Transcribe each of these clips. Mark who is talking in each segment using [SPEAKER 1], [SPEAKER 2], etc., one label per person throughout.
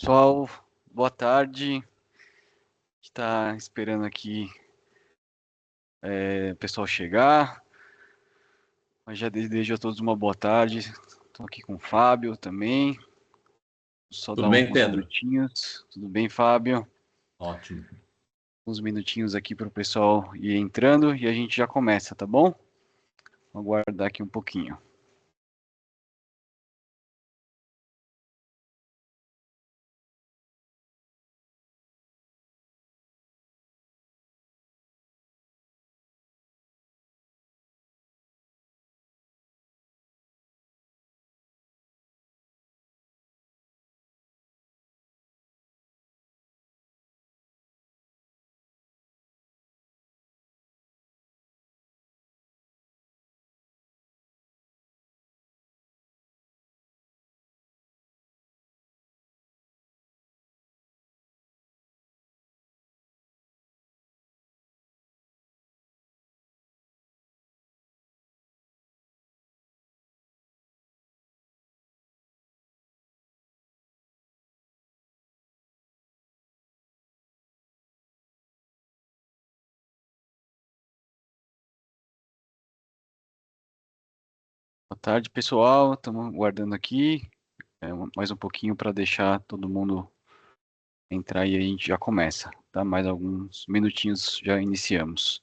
[SPEAKER 1] Pessoal, boa tarde. Está esperando aqui o pessoal chegar. Mas já desejo a todos uma boa tarde. Estou aqui com o Fábio também. Só
[SPEAKER 2] Tudo
[SPEAKER 1] dar
[SPEAKER 2] bem,
[SPEAKER 1] uns
[SPEAKER 2] Pedro?
[SPEAKER 1] minutinhos. Tudo bem, Fábio?
[SPEAKER 2] Ótimo.
[SPEAKER 1] Uns minutinhos aqui para o pessoal ir entrando e a gente já começa, tá bom? Vou aguardar aqui um pouquinho. Boa tarde, pessoal. Estamos aguardando aqui mais um pouquinho para deixar todo mundo entrar e a gente já começa, tá? Mais alguns minutinhos já iniciamos.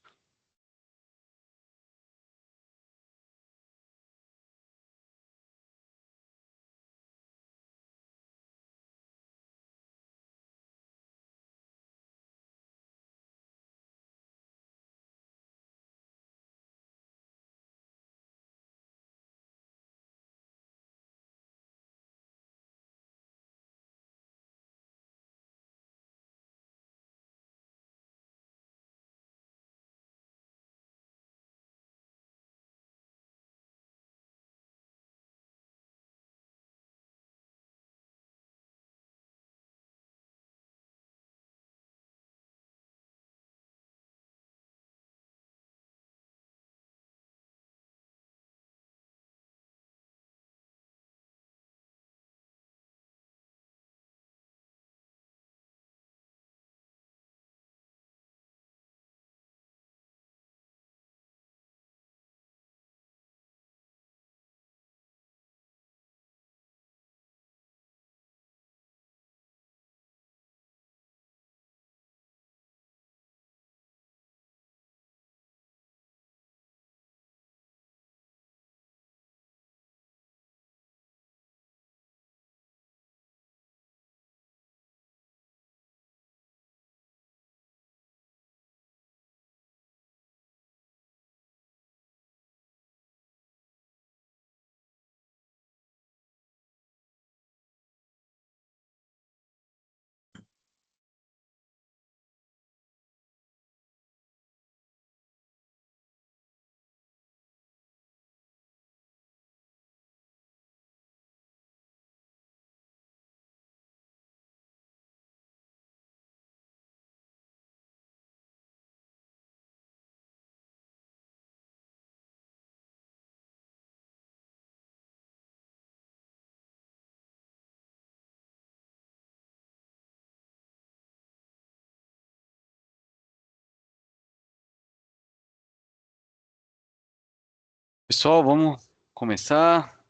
[SPEAKER 1] Pessoal, vamos começar.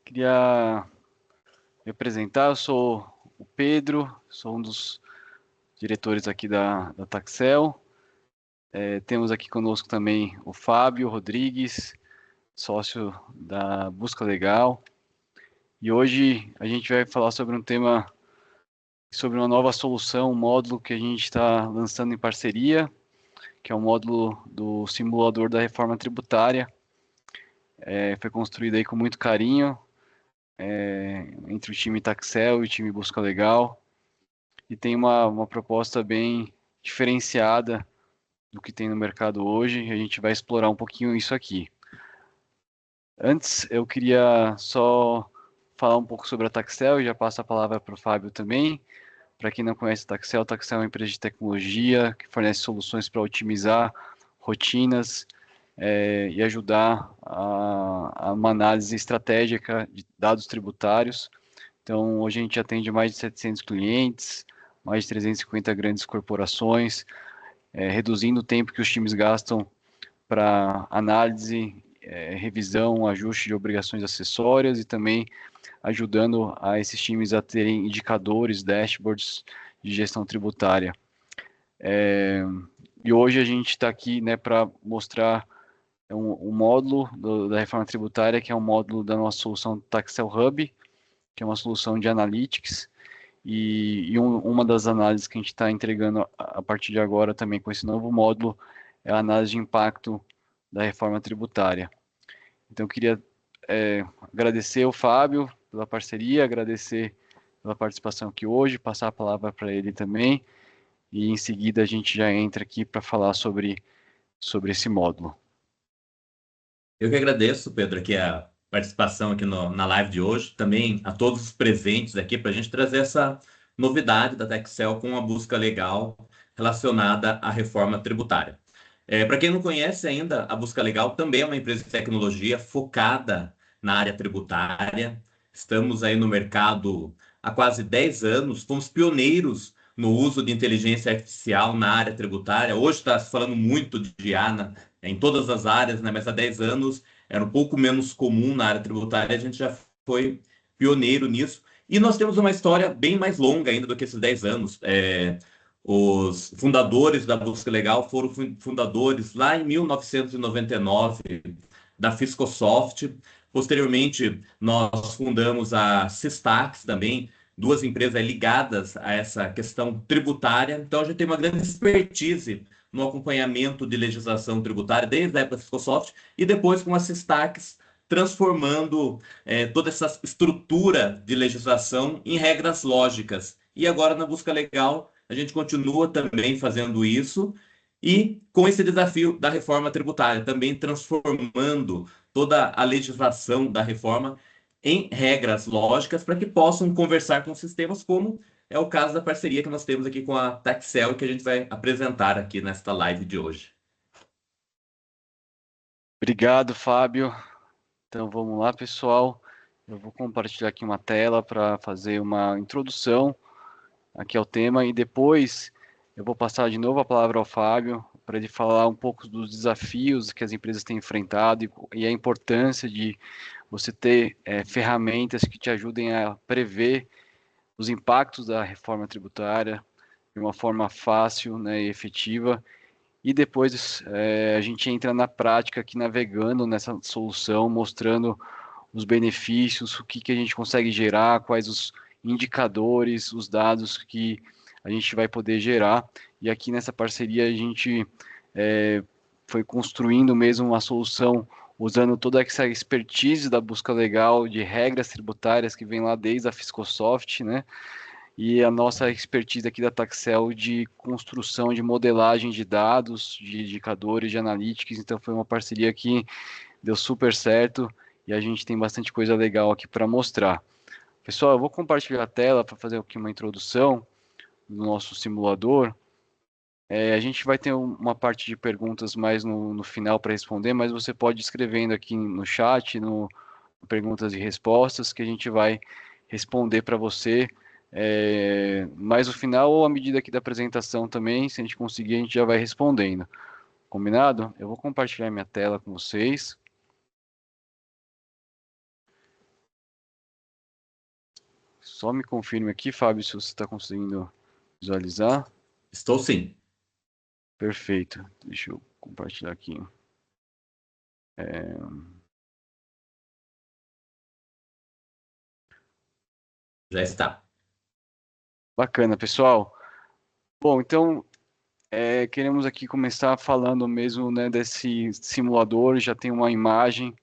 [SPEAKER 1] Queria me apresentar, eu sou o Pedro, sou um dos diretores aqui da Taxel. Temos aqui conosco também o Fábio Rodrigues, sócio da Busca Legal. E hoje a gente vai falar sobre um tema, sobre uma nova solução, um módulo que a gente está lançando em parceria, que é o módulo do simulador da reforma tributária. Foi construído aí com muito carinho, entre o time Taxel e o time Busca Legal. E tem uma proposta bem diferenciada do que tem no mercado hoje, e a gente vai explorar um pouquinho isso aqui. Antes, eu queria só falar um pouco sobre a Taxel, e já passo a palavra para o Fábio também. Para quem não conhece a Taxel é uma empresa de tecnologia que fornece soluções para otimizar rotinas e ajudar a uma análise estratégica de dados tributários, Então, hoje a gente atende mais de 700 clientes, mais de 350 grandes corporações, reduzindo o tempo que os times gastam para análise, revisão, ajuste de obrigações acessórias e também ajudando a esses times a terem indicadores, dashboards de gestão tributária. E hoje a gente está aqui, né, para mostrar um módulo da reforma tributária, que é um módulo da nossa solução Taxel Hub, que é uma solução de analytics, e uma das análises que a gente está entregando a partir de agora também com esse novo módulo é a análise de impacto da reforma tributária. Então, eu queria agradecer ao Fábio pela parceria, agradecer pela participação aqui hoje, passar a palavra para ele também, e em seguida a gente já entra aqui para falar sobre esse módulo.
[SPEAKER 2] Eu que agradeço, Pedro, aqui a participação aqui na live de hoje, também a todos os presentes aqui para a gente trazer essa novidade da Texel com a busca legal relacionada à reforma tributária. Para quem não conhece ainda, a Busca Legal também é uma empresa de tecnologia focada na área tributária. Estamos aí no mercado há quase 10 anos, fomos pioneiros no uso de inteligência artificial na área tributária. Hoje está se falando muito de IA em todas as áreas, né? Mas há 10 anos era um pouco menos comum na área tributária, a gente já foi pioneiro nisso. E nós temos uma história bem mais longa ainda do que esses 10 anos. Os fundadores da Busca Legal foram fundadores lá em 1999 da Fiscosoft. Posteriormente, nós fundamos a Systax também, duas empresas ligadas a essa questão tributária. Então, a gente tem uma grande expertise no acompanhamento de legislação tributária, desde a época da Fiscosoft, e depois com a Systax, transformando toda essa estrutura de legislação em regras lógicas. E agora, na Busca Legal, a gente continua também fazendo isso e com esse desafio da reforma tributária, também transformando toda a legislação da reforma em regras lógicas para que possam conversar com sistemas, como é o caso da parceria que nós temos aqui com a Taxel, que a gente vai apresentar aqui nesta live de hoje.
[SPEAKER 1] Obrigado, Fábio. Então, vamos lá, pessoal. Eu vou compartilhar aqui uma tela para fazer uma introdução aqui ao tema e depois eu vou passar de novo a palavra ao Fábio para ele falar um pouco dos desafios que as empresas têm enfrentado e a importância de você ter ferramentas que te ajudem a prever os impactos da reforma tributária de uma forma fácil, né, e efetiva. E depois a gente entra na prática aqui navegando nessa solução, mostrando os benefícios, o que, que a gente consegue gerar, quais os indicadores, os dados que a gente vai poder gerar. E aqui nessa parceria a gente foi construindo mesmo uma solução usando toda essa expertise da busca legal de regras tributárias que vem lá desde a Fiscosoft, né? E a nossa expertise aqui da Taxel de construção de modelagem de dados, de indicadores, de analytics. Então foi uma parceria que deu super certo e a gente tem bastante coisa legal aqui para mostrar. Pessoal, eu vou compartilhar a tela para fazer aqui uma introdução do nosso simulador. A gente vai ter uma parte de perguntas mais no final para responder, mas você pode ir escrevendo aqui no chat, no perguntas e respostas, que a gente vai responder para você. Mais no final ou à medida aqui da apresentação também, se a gente conseguir, a gente já vai respondendo. Combinado? Eu vou compartilhar minha tela com vocês. Só me confirme aqui, Fábio, se você está conseguindo visualizar.
[SPEAKER 2] Estou sim.
[SPEAKER 1] Perfeito. Deixa eu compartilhar aqui.
[SPEAKER 2] Já está.
[SPEAKER 1] Bacana, pessoal. Bom, então queremos aqui começar falando mesmo, né, desse simulador. Já tem uma imagem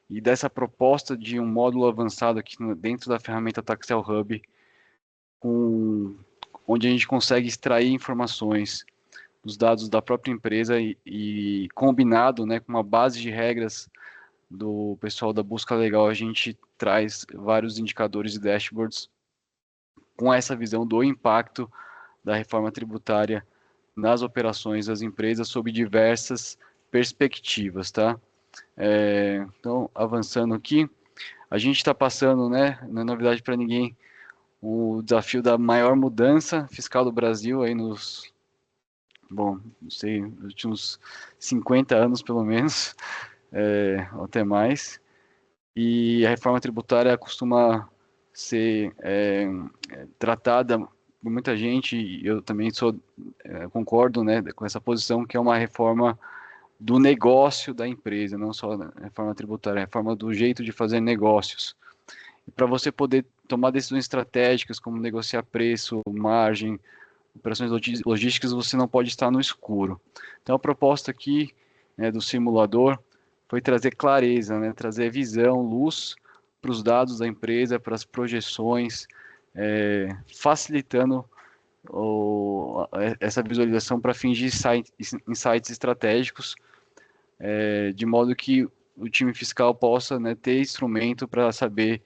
[SPEAKER 1] e dessa proposta de um módulo avançado aqui dentro da ferramenta Taxel Hub, onde a gente consegue extrair informações dos dados da própria empresa e combinado, né, com uma base de regras do pessoal da busca legal, a gente traz vários indicadores e dashboards com essa visão do impacto da reforma tributária nas operações das empresas sob diversas perspectivas, tá? Então, avançando aqui, A gente está passando, né, não é novidade para ninguém, o desafio da maior mudança fiscal do Brasil aí não sei, nos últimos 50 anos pelo menos, ou até mais. E a reforma tributária costuma ser tratada por muita gente, e eu também concordo, né, com essa posição, que é uma reforma do negócio da empresa, não só a reforma tributária, a reforma do jeito de fazer negócios. E para você poder tomar decisões estratégicas, como negociar preço, margem, operações logísticas, você não pode estar no escuro. Então, a proposta aqui, né, do simulador foi trazer clareza, né, trazer visão, luz para os dados da empresa, para as projeções, facilitando essa visualização para fins de insights estratégicos, de modo que o time fiscal possa, né, ter instrumento para saber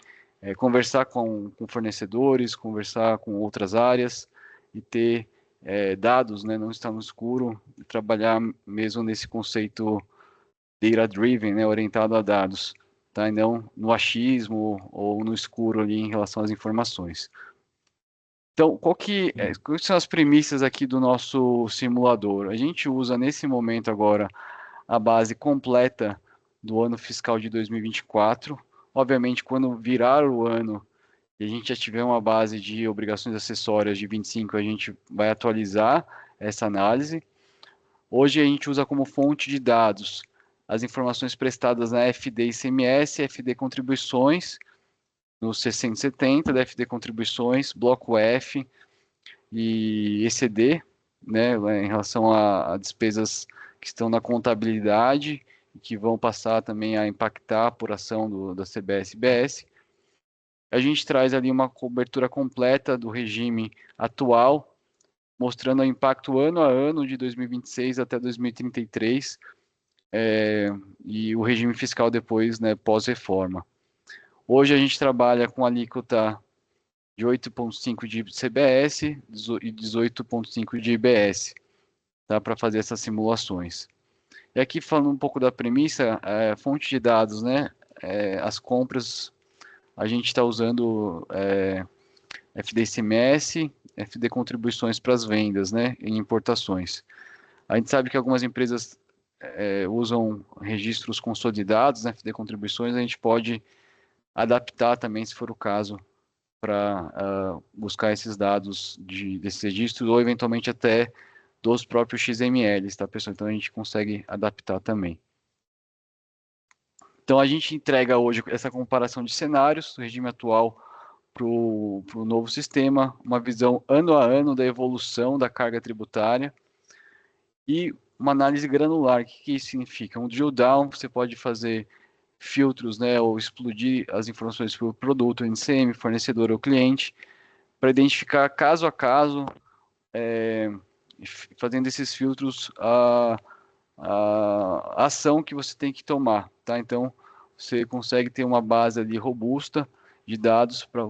[SPEAKER 1] conversar com fornecedores, conversar com outras áreas e ter dados, né, não estar no escuro, trabalhar mesmo nesse conceito data-driven, né, orientado a dados, tá? E não no achismo ou no escuro ali em relação às informações. Então, quais são as premissas aqui do nosso simulador? A gente usa nesse momento agora a base completa do ano fiscal de 2024. Obviamente, quando virar o ano e a gente já tiver uma base de obrigações acessórias de 25, a gente vai atualizar essa análise. Hoje a gente usa como fonte de dados as informações prestadas na FD ICMS, FD Contribuições, no C170 da FD Contribuições, Bloco F e ECD, né, em relação a despesas que estão na contabilidade e que vão passar também a impactar a apuração da CBS-BS. A gente traz ali uma cobertura completa do regime atual, mostrando o impacto ano a ano de 2026 até 2033, e o regime fiscal depois, né, pós-reforma. Hoje a gente trabalha com alíquota de 8,5% de CBS e 18,5% de IBS, tá, para fazer essas simulações. E aqui falando um pouco da premissa, fonte de dados, né, as compras, a gente está usando FD ICMS, FD contribuições para as vendas, né, em importações. A gente sabe que algumas empresas usam registros consolidados, né, FD contribuições, a gente pode adaptar também, se for o caso, para buscar esses dados desses registros ou eventualmente até dos próprios XMLs, tá, pessoal? Então a gente consegue adaptar também. Então a gente entrega hoje essa comparação de cenários do regime atual para o novo sistema, uma visão ano a ano da evolução da carga tributária e uma análise granular. O que isso significa? Um drill down, você pode fazer filtros, né, ou explodir as informações por produto, NCM, fornecedor ou cliente, para identificar caso a caso, fazendo esses filtros a ação que você tem que tomar, tá? Então, você consegue ter uma base ali robusta de dados para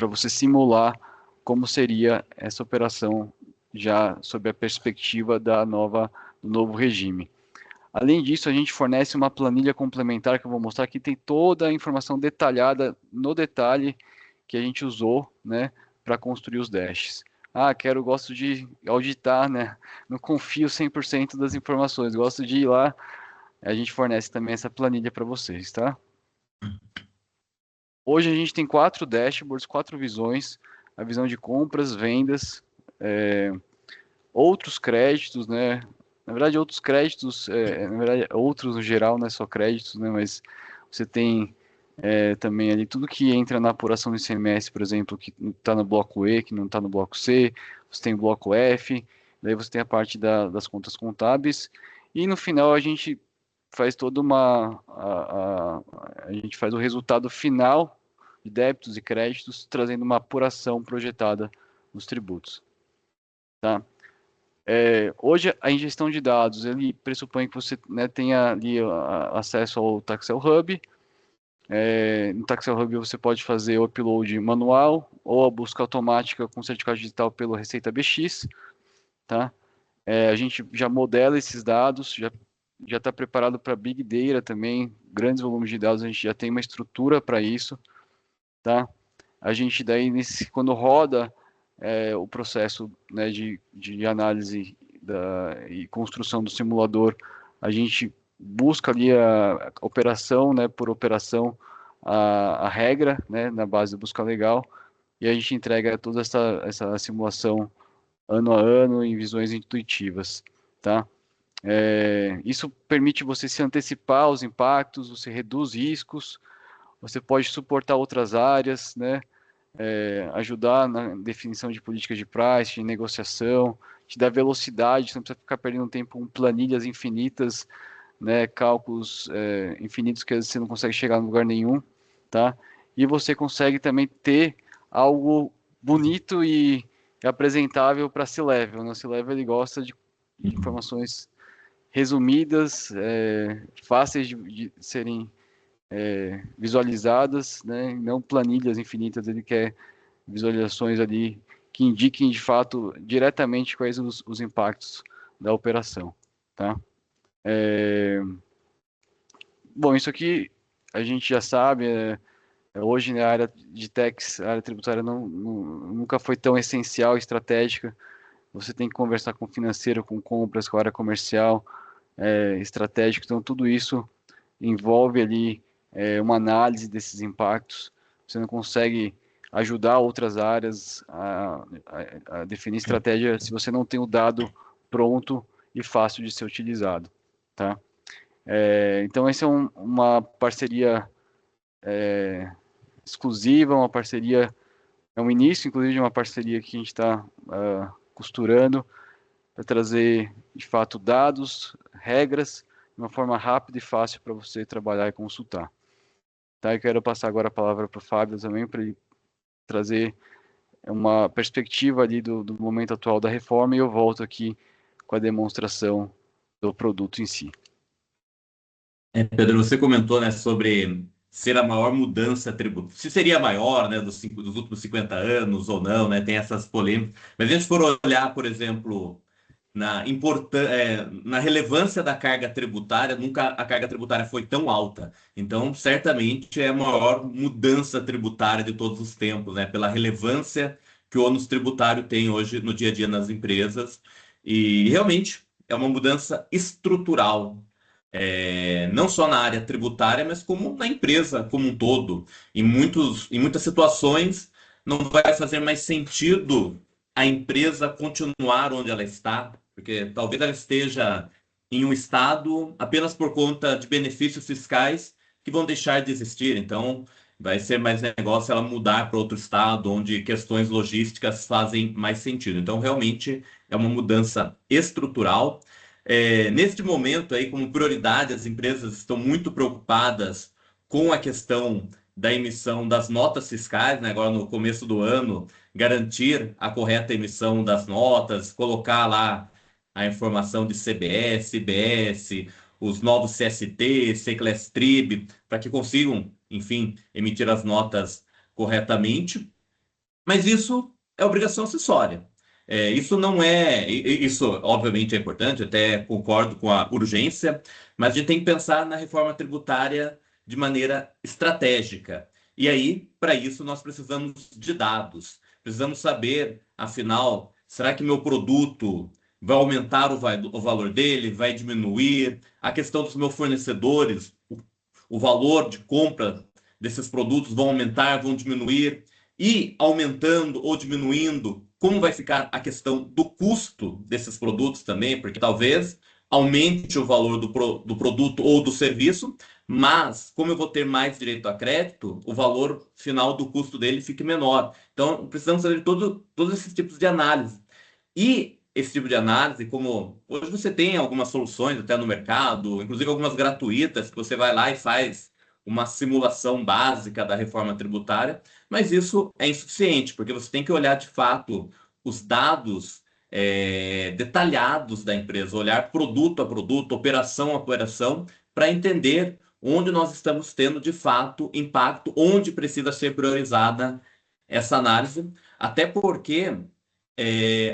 [SPEAKER 1] você simular como seria essa operação já sob a perspectiva do novo regime. Além disso, a gente fornece uma planilha complementar que eu vou mostrar aqui, tem toda a informação detalhada no detalhe que a gente usou, né, para construir os dashes. Gosto de auditar, né? Não confio 100% das informações, gosto de ir lá. A gente fornece também essa planilha para vocês, tá? Hoje a gente tem 4 dashboards, 4 visões, a visão de compras, vendas, outros créditos, né? Na verdade, outros créditos, na verdade, outros no geral, não é só créditos, né? Mas você tem também ali tudo que entra na apuração do ICMS, por exemplo, que está no bloco E, que não está no bloco C, você tem o bloco F, daí você tem a parte das contas contábeis, e no final a gente faz toda a gente faz o resultado final de débitos e créditos, trazendo uma apuração projetada nos tributos, tá? Hoje a ingestão de dados, ele pressupõe que você, né, tenha ali acesso ao Taxel Hub. No Taxel Hub você pode fazer o upload manual ou a busca automática com certificado digital pelo Receita BX, tá? A gente já modela esses dados, já já está preparado para Big Data também, grandes volumes de dados, a gente já tem uma estrutura para isso, tá? A gente daí, quando roda o processo, né, de análise e construção do simulador, a gente busca ali a operação, né, por operação, a regra, né, na base da busca legal, e a gente entrega toda essa simulação ano a ano em visões intuitivas, tá? Isso permite você se antecipar aos impactos, você reduz riscos, você pode suportar outras áreas, né? Ajudar na definição de políticas de price, de negociação, te dá velocidade, você não precisa ficar perdendo tempo com planilhas infinitas, né? Cálculos infinitos que às vezes você não consegue chegar em lugar nenhum, tá? E você consegue também ter algo bonito e apresentável para C-Level, né? C-Level ele gosta de informações resumidas, fáceis de serem visualizadas, né? Não planilhas infinitas, ele quer visualizações ali que indiquem de fato diretamente quais os impactos da operação, tá? Bom, isso aqui a gente já sabe, hoje na área de tax, a área tributária nunca foi tão essencial e estratégica. Você tem que conversar com o financeiro, com compras, com a área comercial, estratégico, então tudo isso envolve ali uma análise desses impactos. Você não consegue ajudar outras áreas a definir estratégia se você não tem o dado pronto e fácil de ser utilizado, tá? Então, essa é uma parceria exclusiva, uma parceria, é um início, inclusive, de uma parceria que a gente está costurando para trazer, de fato, dados, regras, de uma forma rápida e fácil para você trabalhar e consultar. Tá? Eu quero passar agora a palavra para o Fábio também, para ele trazer uma perspectiva ali do momento atual da reforma, e eu volto aqui com a demonstração do produto em si.
[SPEAKER 2] Pedro, você comentou, né, sobre ser a maior mudança tributária. Se seria a maior, né, dos últimos 50 anos ou não, né? Tem essas polêmicas. Mas se a gente for olhar, por exemplo, na relevância da carga tributária, nunca a carga tributária foi tão alta. Então, certamente é a maior mudança tributária de todos os tempos, né? Pela relevância que o ônus tributário tem hoje no dia a dia nas empresas. E realmente é uma mudança estrutural, não só na área tributária, mas como na empresa como um todo. Em muitas situações, não vai fazer mais sentido a empresa continuar onde ela está, porque talvez ela esteja em um estado apenas por conta de benefícios fiscais que vão deixar de existir. Então, vai ser mais negócio ela mudar para outro estado, onde questões logísticas fazem mais sentido. Então, realmente é uma mudança estrutural. Neste momento aí, como prioridade, as empresas estão muito preocupadas com a questão da emissão das notas fiscais, né? Agora no começo do ano, garantir a correta emissão das notas, colocar lá a informação de CBS, IBS, os novos CST, Seclestrib, para que consigam, enfim, emitir as notas corretamente. Mas isso é obrigação acessória. Isso não é. Isso, obviamente, é importante, até concordo com a urgência, mas a gente tem que pensar na reforma tributária de maneira estratégica. E aí, para isso, nós precisamos de dados. Precisamos saber, afinal, será que meu produto vai aumentar o valor dele, vai diminuir? A questão dos meus fornecedores, o valor de compra desses produtos vão aumentar, vão diminuir? E aumentando ou diminuindo, como vai ficar a questão do custo desses produtos também, porque talvez aumente o valor do produto ou do serviço, mas como eu vou ter mais direito a crédito, o valor final do custo dele fique menor. Então, precisamos fazer todos esses tipos de análise. E esse tipo de análise, como hoje você tem algumas soluções até no mercado, inclusive algumas gratuitas, que você vai lá e faz uma simulação básica da reforma tributária, mas isso é insuficiente, porque você tem que olhar de fato os dados detalhados da empresa, olhar produto a produto, operação a operação, para entender onde nós estamos tendo de fato impacto, onde precisa ser priorizada essa análise, até porque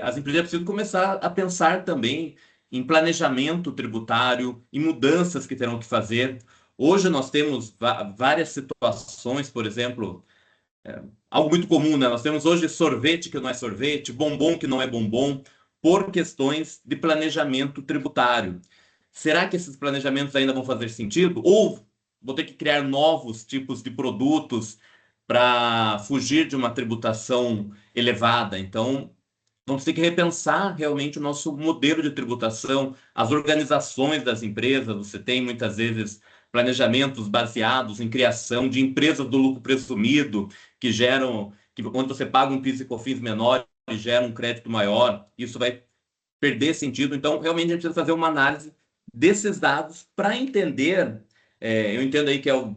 [SPEAKER 2] as empresas precisam começar a pensar também em planejamento tributário, em mudanças que terão que fazer. Hoje nós temos várias situações, por exemplo, algo muito comum, né? Nós temos hoje sorvete que não é sorvete, bombom que não é bombom, por questões de planejamento tributário. Será que esses planejamentos ainda vão fazer sentido? Ou vou ter que criar novos tipos de produtos para fugir de uma tributação elevada? Então, vamos ter que repensar realmente o nosso modelo de tributação, as organizações das empresas. Você tem muitas vezes planejamentos baseados em criação de empresas do lucro presumido, que geram, onde você paga um PIS e COFINS menor e gera um crédito maior. Isso vai perder sentido. Então, realmente, a gente precisa fazer uma análise desses dados para entender. Eu entendo aí que é o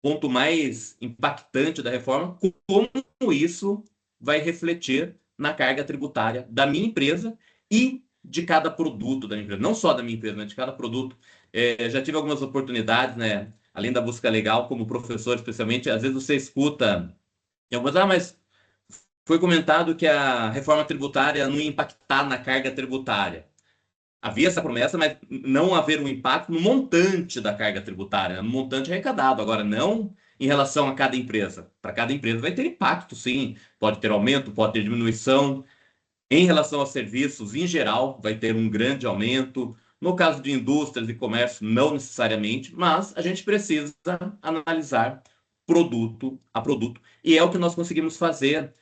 [SPEAKER 2] ponto mais impactante da reforma, como isso vai refletir na carga tributária da minha empresa e de cada produto da minha empresa. Não só da minha empresa, mas de cada produto. Já tive algumas oportunidades, né? Além da busca legal, como professor, especialmente, às vezes você escuta em algumas, mas foi comentado que a reforma tributária não ia impactar na carga tributária. Havia essa promessa, mas não haver um impacto no montante da carga tributária, no montante arrecadado. Agora, não em relação a cada empresa. Para cada empresa vai ter impacto, sim. Pode ter aumento, pode ter diminuição. Em relação aos serviços, em geral, vai ter um grande aumento. No caso de indústrias e comércio, não necessariamente, mas a gente precisa analisar produto a produto. E é o que nós conseguimos fazer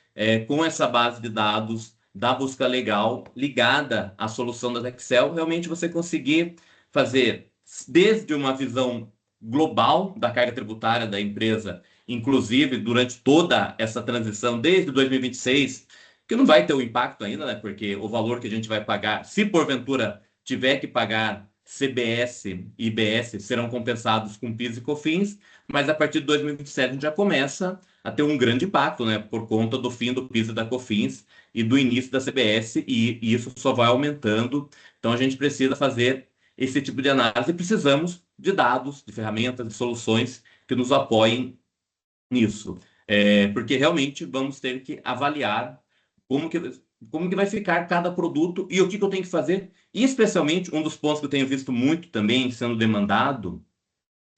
[SPEAKER 2] com essa base de dados da busca legal ligada à solução da Excel. Realmente você conseguir fazer desde uma visão global da carga tributária da empresa, inclusive durante toda essa transição, desde 2026, que não vai ter o impacto ainda, né? Porque o valor que a gente vai pagar, se porventura tiver que pagar CBS e IBS, serão compensados com PIS e COFINS, mas a partir de 2027 a gente já começa a ter um grande impacto, né? Por conta do fim do PIS e da COFINS e do início da CBS, e isso só vai aumentando. Então a gente precisa fazer esse tipo de análise e precisamos de dados, de ferramentas, de soluções que nos apoiem nisso. Porque realmente vamos ter que avaliar como que, como que vai ficar cada produto e o que eu tenho que fazer. E especialmente, um dos pontos que eu tenho visto muito também sendo demandado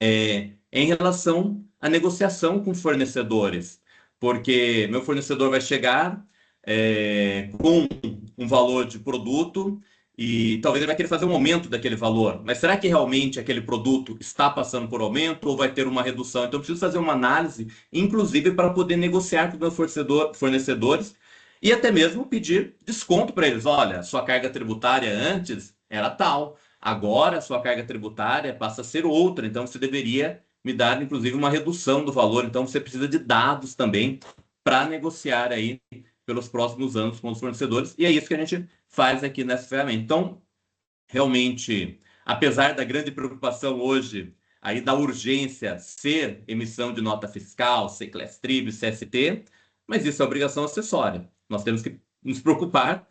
[SPEAKER 2] é em relação à negociação com fornecedores. Porque meu fornecedor vai chegar com um valor de produto e talvez ele vai querer fazer um aumento daquele valor. Mas será que realmente aquele produto está passando por aumento ou vai ter uma redução? Então, eu preciso fazer uma análise, inclusive, para poder negociar com meus fornecedores e até mesmo pedir desconto para eles. Olha, sua carga tributária antes era tal, agora sua carga tributária passa a ser outra, então você deveria me dar, inclusive, uma redução do valor. Então, você precisa de dados também para negociar aí pelos próximos anos com os fornecedores, e é isso que a gente faz aqui nessa ferramenta. Então, realmente, apesar da grande preocupação hoje aí da urgência ser emissão de nota fiscal, ser Class Trib, CST, mas isso é obrigação acessória. Nós temos que nos preocupar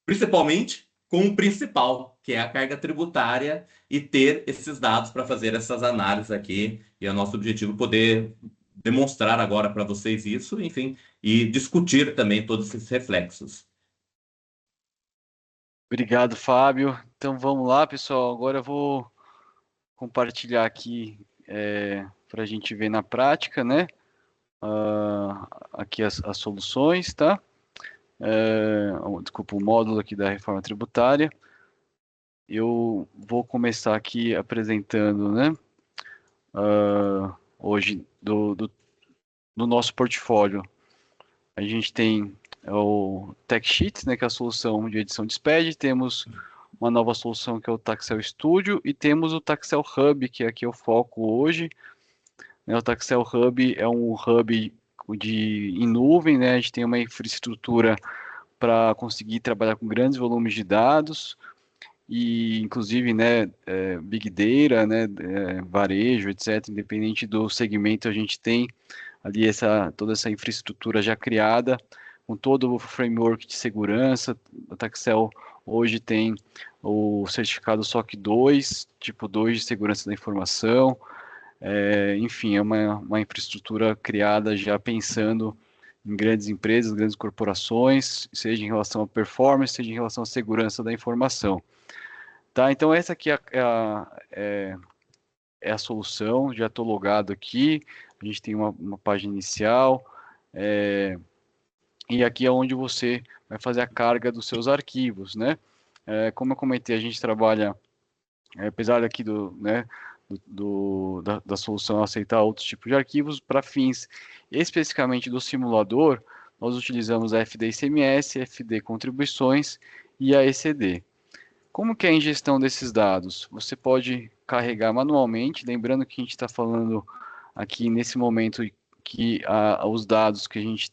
[SPEAKER 2] principalmente com o principal, que é a carga tributária, e ter esses dados para fazer essas análises aqui. E é o nosso objetivo poder demonstrar agora para vocês isso, enfim, e discutir também todos esses reflexos.
[SPEAKER 1] Obrigado, Fábio. Então vamos lá, pessoal. Agora eu vou compartilhar aqui para a gente ver na prática, né? Aqui as soluções, tá? Desculpa, o módulo aqui da reforma tributária. Eu vou começar aqui apresentando, né? Hoje do nosso portfólio. A gente tem o TechSheet, né, que é a solução de edição de SPED, temos uma nova solução que é o Taxel Studio e temos o Taxel Hub, que aqui é o foco hoje. O Taxel Hub é um hub em nuvem, né? A gente tem uma infraestrutura para conseguir trabalhar com grandes volumes de dados e, inclusive, né, Big Data, né, varejo, etc. Independente do segmento, a gente tem ali toda essa infraestrutura já criada, com todo o framework de segurança. A Taxel hoje tem o certificado SOC 2, tipo 2 de segurança da informação. Enfim, é uma infraestrutura criada já pensando em grandes empresas, grandes corporações, seja em relação à performance, seja em relação à segurança da informação. Tá? Então, essa aqui é a solução, já estou logado aqui, a gente tem uma página inicial, e aqui é onde você vai fazer a carga dos seus arquivos, né? Como eu comentei, a gente trabalha, apesar daqui da solução aceitar outros tipos de arquivos, para fins especificamente do simulador, nós utilizamos a FD ICMS, FD contribuições e a ECD. Como que é a ingestão desses dados? Você pode carregar manualmente, lembrando que a gente está falando aqui nesse momento que os dados que a gente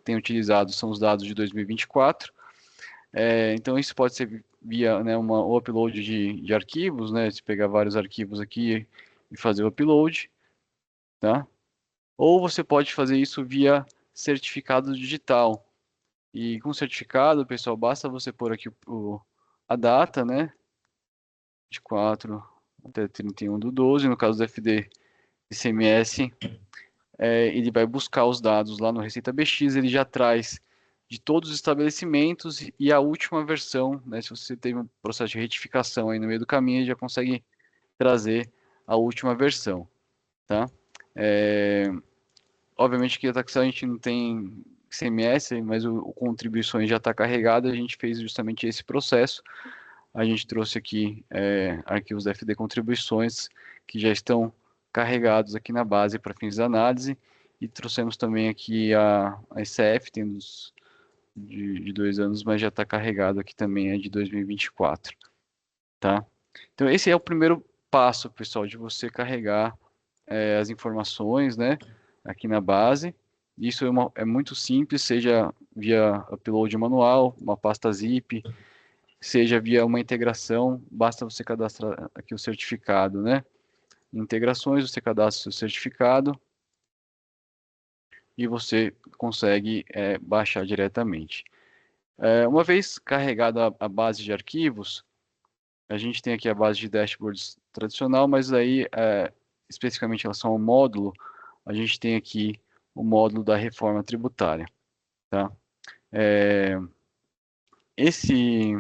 [SPEAKER 1] tem utilizado são os dados de 2024. Então isso pode ser via, né, um upload de arquivos, né? Se pegar vários arquivos aqui e fazer o upload, tá? Ou você pode fazer isso via certificado digital. E com certificado, pessoal, basta você pôr aqui a data, né? 24 até 31/12, no caso do FD ICMS, ele vai buscar os dados lá no Receita BX, ele já traz de todos os estabelecimentos e a última versão, né? Se você teve um processo de retificação aí no meio do caminho, ele já consegue trazer a última versão, tá? Obviamente que a Taxel a gente não tem ICMS, mas o contribuições já está carregado, a gente fez justamente esse processo. A gente trouxe aqui arquivos da FD contribuições que já estão carregados aqui na base para fins de análise e trouxemos também aqui a ICF, tem de 2 anos, mas já está carregado aqui também, é de 2024, tá? Então esse é o primeiro passo, pessoal, de você carregar as informações, né, aqui na base. Isso é muito simples, seja via upload manual, uma pasta zip, seja via uma integração, basta você cadastrar aqui o certificado, né? Integrações, você cadastra o seu certificado e você consegue baixar diretamente. Uma vez carregada a base de arquivos, a gente tem aqui a base de dashboards tradicional, mas aí, especificamente em relação ao módulo, a gente tem aqui o módulo da reforma tributária, tá? Esse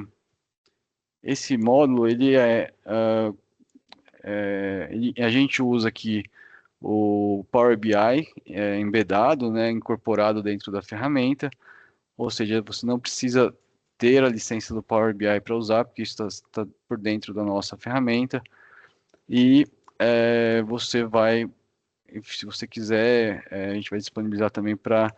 [SPEAKER 1] módulo, a gente usa aqui o Power BI embedado, né, incorporado dentro da ferramenta, ou seja, você não precisa ter a licença do Power BI para usar, porque isso está por dentro da nossa ferramenta, e você vai, se você quiser, a gente vai disponibilizar também para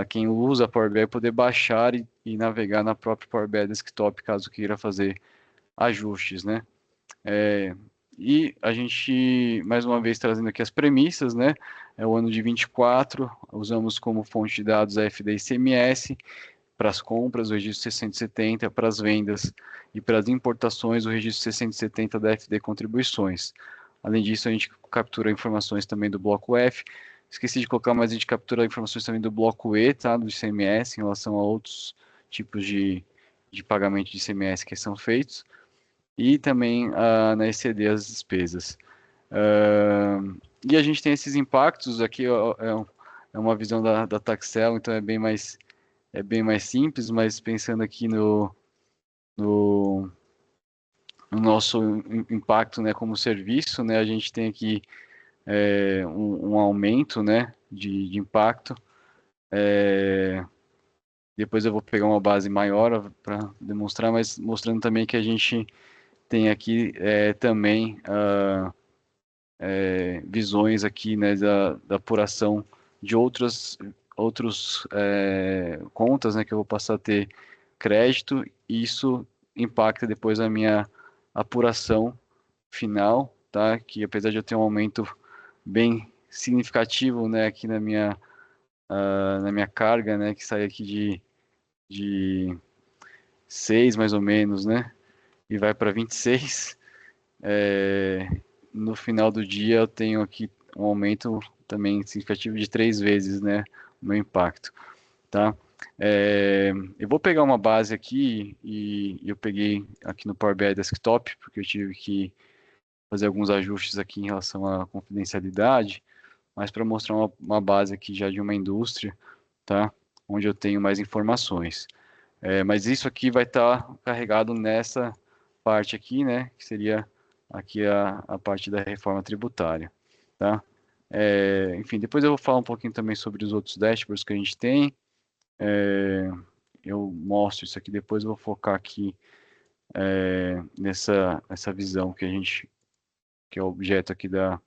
[SPEAKER 1] quem usa Power BI poder baixar e navegar na própria Power BI Desktop, caso queira fazer ajustes, né? E a gente, mais uma vez, trazendo aqui as premissas, né? É o ano de 24, usamos como fonte de dados a FD ICMS, para as compras, o registro 670, para as vendas e para as importações, o registro 670 da FD Contribuições. Além disso, a gente captura informações também do bloco F. Esqueci de colocar, mas a gente captura informações também do bloco E, tá? Do ICMS, em relação a outros tipos de pagamento de ICMS que são feitos. E também na ECD as despesas. E a gente tem esses impactos aqui, ó, é uma visão da Taxel, então é bem mais simples, mas pensando aqui no nosso impacto, né, como serviço, né, a gente tem aqui um aumento, né, de impacto. Depois eu vou pegar uma base maior para demonstrar, mas mostrando também que a gente tem aqui também visões aqui, né, da apuração de outros contas, né, que eu vou passar a ter crédito, e isso impacta depois a minha apuração final, tá? Que apesar de eu ter um aumento bem significativo, né, aqui na minha carga, né, que sai aqui de 6 mais ou menos, né, e vai para 26, no final do dia eu tenho aqui um aumento também significativo de 3 vezes, né, o meu impacto, tá? Eu vou pegar uma base aqui e eu peguei aqui no Power BI Desktop, porque eu tive que fazer alguns ajustes aqui em relação à confidencialidade, mas para mostrar uma base aqui já de uma indústria, tá? Onde eu tenho mais informações. Mas isso aqui vai estar carregado parte aqui, né, que seria aqui a parte da reforma tributária, tá? Enfim, depois eu vou falar um pouquinho também sobre os outros dashboards que a gente tem. Eu mostro isso aqui depois, eu vou focar aqui nessa visão que a gente, que é o objeto aqui da,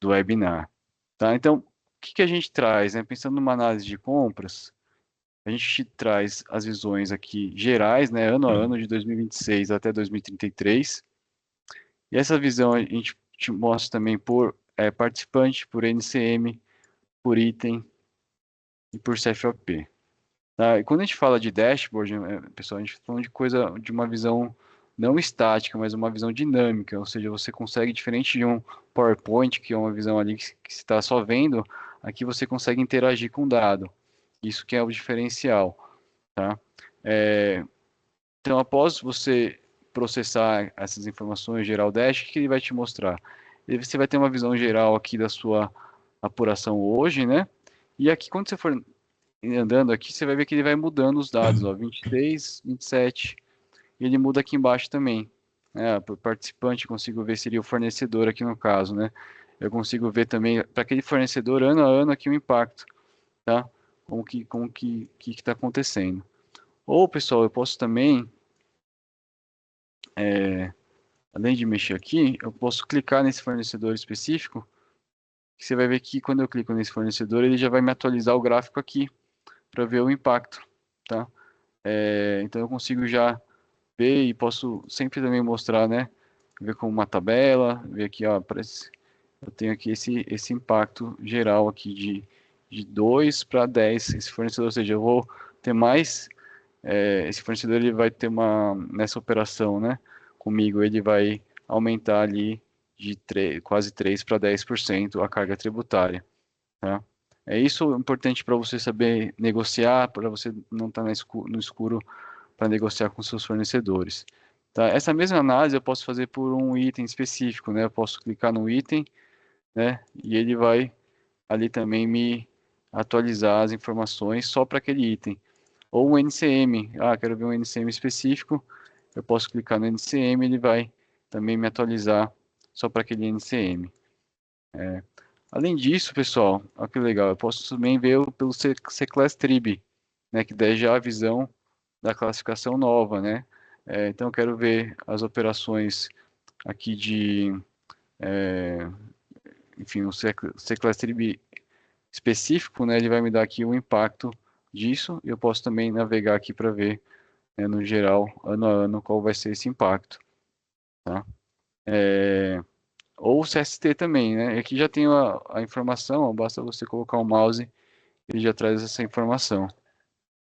[SPEAKER 1] do webinar, tá? Então, o que que a gente traz, né? Pensando numa análise de compras, a gente traz as visões aqui gerais, né, ano a ano, de 2026 até 2033. E essa visão a gente te mostra também por participante, por NCM, por item e por CFOP. Tá? E quando a gente fala de dashboard, pessoal, a gente está falando de coisa, de uma visão não estática, mas uma visão dinâmica, ou seja, você consegue, diferente de um PowerPoint, que é uma visão ali que você está só vendo, aqui você consegue interagir com o dado. Isso que é o diferencial, tá? Então, após você processar essas informações, gerar o dash, o que ele vai te mostrar? Você vai ter uma visão geral aqui da sua apuração hoje, né? E aqui, quando você for andando aqui, você vai ver que ele vai mudando os dados, ó, 26, 27, e ele muda aqui embaixo também. Por participante, eu consigo ver seria o fornecedor aqui no caso, né? Eu consigo ver também, para aquele fornecedor, ano a ano, aqui o impacto, tá? Que está acontecendo. Ou, pessoal, eu posso também, além de mexer aqui, eu posso clicar nesse fornecedor específico, que você vai ver que quando eu clico nesse fornecedor, ele já vai me atualizar o gráfico aqui, para ver o impacto, tá? Então eu consigo já ver e posso sempre também mostrar, né? Ver com uma tabela, ver aqui, ó, parece, eu tenho aqui esse impacto geral aqui de 2 para 10, esse fornecedor, ou seja, eu vou ter mais, esse fornecedor ele vai ter nessa operação, né? Comigo ele vai aumentar ali de quase 3 para 10% a carga tributária, tá? É isso importante para você saber negociar, para você não estar no escuro para negociar com seus fornecedores. Tá? Essa mesma análise eu posso fazer por um item específico, né? Eu posso clicar no item, né? E ele vai ali também me atualizar as informações só para aquele item. Ou um NCM, quero ver um NCM específico, eu posso clicar no NCM, ele vai também me atualizar só para aquele NCM. Além disso, pessoal, olha que legal, eu posso também ver pelo C-Class Trib, né, que daí já é a visão da classificação nova, né? Então, eu quero ver as operações aqui enfim, o C-Class Trib específico, né, ele vai me dar aqui o impacto disso, e eu posso também navegar aqui para ver, né, no geral, ano a ano, qual vai ser esse impacto, tá? Ou o CST também, né? Aqui já tem a informação, ó, basta você colocar o mouse, ele já traz essa informação,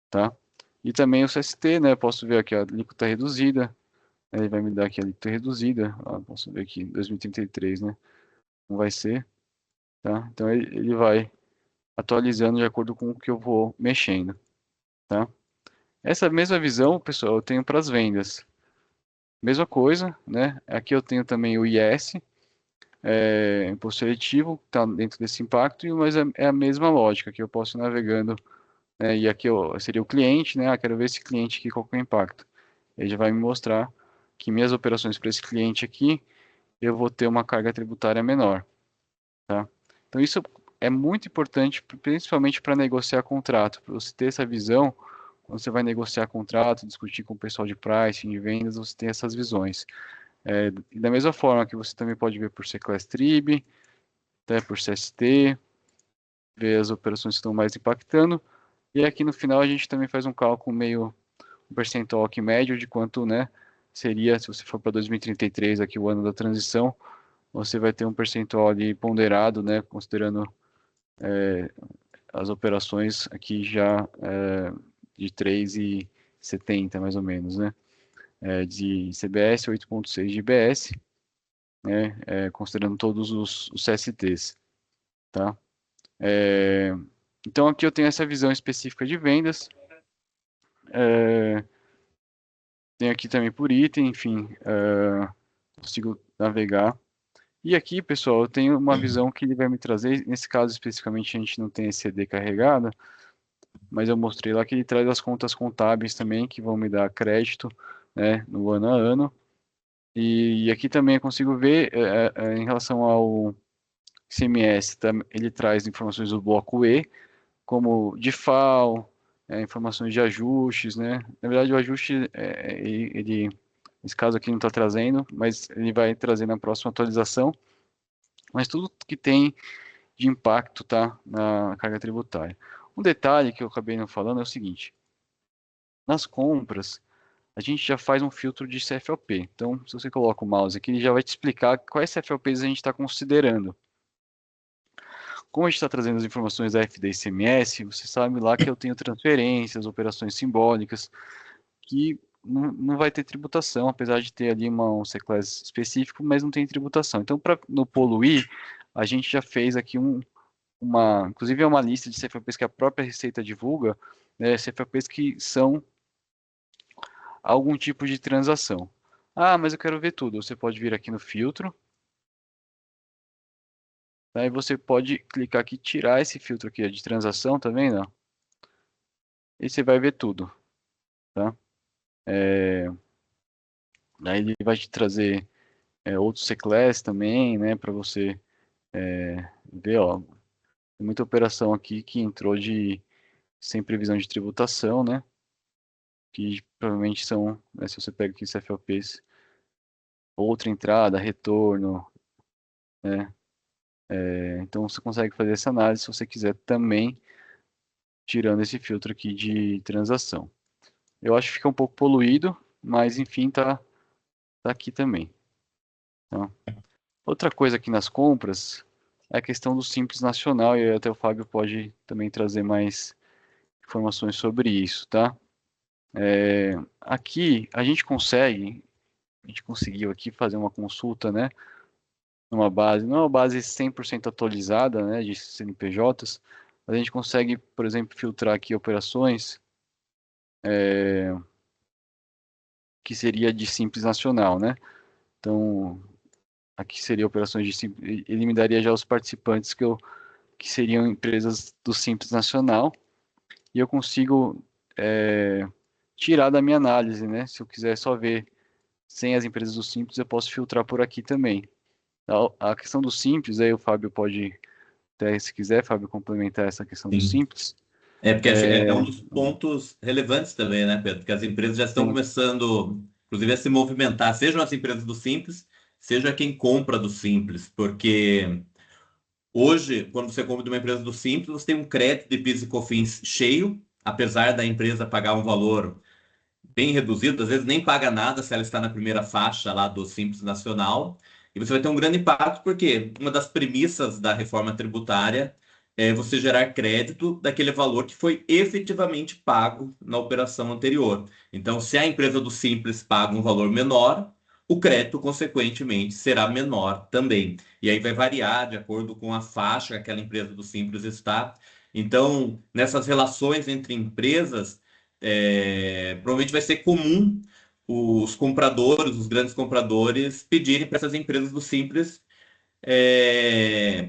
[SPEAKER 1] tá? E também o CST, né? Posso ver aqui a alíquota reduzida, ele vai me dar aqui a alíquota reduzida, posso ver aqui, 2033, né? Não vai ser, tá? Então ele vai atualizando de acordo com o que eu vou mexendo, tá? Essa mesma visão, pessoal, eu tenho para as vendas. Mesma coisa, né? Aqui eu tenho também o IS, imposto seletivo, está dentro desse impacto, mas é a mesma lógica, que eu posso ir navegando, né? E aqui seria o cliente, né? Quero ver esse cliente aqui, qual que é o impacto. Ele já vai me mostrar que minhas operações para esse cliente aqui, eu vou ter uma carga tributária menor, tá? Então isso é muito importante, principalmente para negociar contrato, para você ter essa visão, quando você vai negociar contrato, discutir com o pessoal de pricing, de vendas, você tem essas visões. E da mesma forma que você também pode ver por C-Class Trib, até por CST, ver as operações que estão mais impactando, e aqui no final a gente também faz um cálculo meio, um percentual aqui médio de quanto, né, seria, se você for para 2033, aqui o ano da transição, você vai ter um percentual ali ponderado, né, considerando as operações aqui já de 3,70 mais ou menos, né, de CBS, 8,6 de IBS, né, considerando todos os CSTs, tá? Então aqui eu tenho essa visão específica de vendas, tenho aqui também por item, enfim, consigo navegar. E aqui, pessoal, eu tenho uma visão que ele vai me trazer, nesse caso especificamente a gente não tem esse CD carregado, mas eu mostrei lá que ele traz as contas contábeis também, que vão me dar crédito, né, no ano a ano. E aqui também eu consigo ver, em relação ao ICMS, ele traz informações do bloco E, como de FAO, informações de ajustes, né? Na verdade, o ajuste, nesse caso aqui não está trazendo, mas ele vai trazer na próxima atualização. Mas tudo que tem de impacto, tá, na carga tributária. Um detalhe que eu acabei não falando é o seguinte: nas compras, a gente já faz um filtro de CFOP. Então, se você coloca o mouse aqui, ele já vai te explicar quais CFOPs a gente está considerando. Como a gente está trazendo as informações da FD e ICMS, você sabe lá que eu tenho transferências, operações simbólicas, que não vai ter tributação, apesar de ter ali um C-Class específico, mas não tem tributação. Então, para não poluir, a gente já fez aqui inclusive é uma lista de CFPs que a própria Receita divulga, né, CFPs que são algum tipo de transação. Ah, mas eu quero ver tudo. Você pode vir aqui no filtro, tá? E você pode clicar aqui, tirar esse filtro aqui de transação, tá vendo? E você vai ver tudo, tá? Aí ele vai te trazer outros C-Class também, né, para você ver, ó. Tem muita operação aqui que entrou sem previsão de tributação, né? Que provavelmente são, né, se você pega aqui CFLPs, outra entrada, retorno, né? Então você consegue fazer essa análise se você quiser também, tirando esse filtro aqui de transação. Eu acho que fica um pouco poluído, mas enfim, tá aqui também. Tá? Outra coisa aqui nas compras é a questão do Simples Nacional, e até o Fábio pode também trazer mais informações sobre isso, tá? Aqui a gente conseguiu aqui fazer uma consulta, né? Numa base, não é uma base 100% atualizada, né, de CNPJs, mas a gente consegue, por exemplo, filtrar aqui operações que seria de Simples Nacional, né? Então, aqui seria operações de Simples, ele me daria já os participantes que seriam empresas do Simples Nacional, e eu consigo tirar da minha análise, né? Se eu quiser só ver sem as empresas do Simples, eu posso filtrar por aqui também. A questão do Simples, aí o Fábio pode, até se quiser, Fábio, complementar essa questão do
[SPEAKER 2] Sim.
[SPEAKER 1] Simples.
[SPEAKER 2] É porque acho que é um dos pontos relevantes também, né, Pedro? Porque as empresas já estão
[SPEAKER 1] Sim,
[SPEAKER 2] começando, inclusive, a se movimentar, sejam as empresas do Simples, seja quem compra do Simples, porque hoje, quando você compra de uma empresa do Simples, você tem um crédito de PIS e COFINS cheio, apesar da empresa pagar um valor bem reduzido, às vezes nem paga nada se ela está na primeira faixa lá do Simples Nacional. E você vai ter um grande impacto, porque uma das premissas da reforma tributária é você gerar crédito daquele valor que foi efetivamente pago na operação anterior. Então, se a empresa do Simples paga um valor menor, o crédito, consequentemente, será menor também. E aí vai variar de acordo com a faixa que aquela empresa do Simples está. Então, nessas relações entre empresas, provavelmente vai ser comum os compradores, os grandes compradores, pedirem para essas empresas do Simples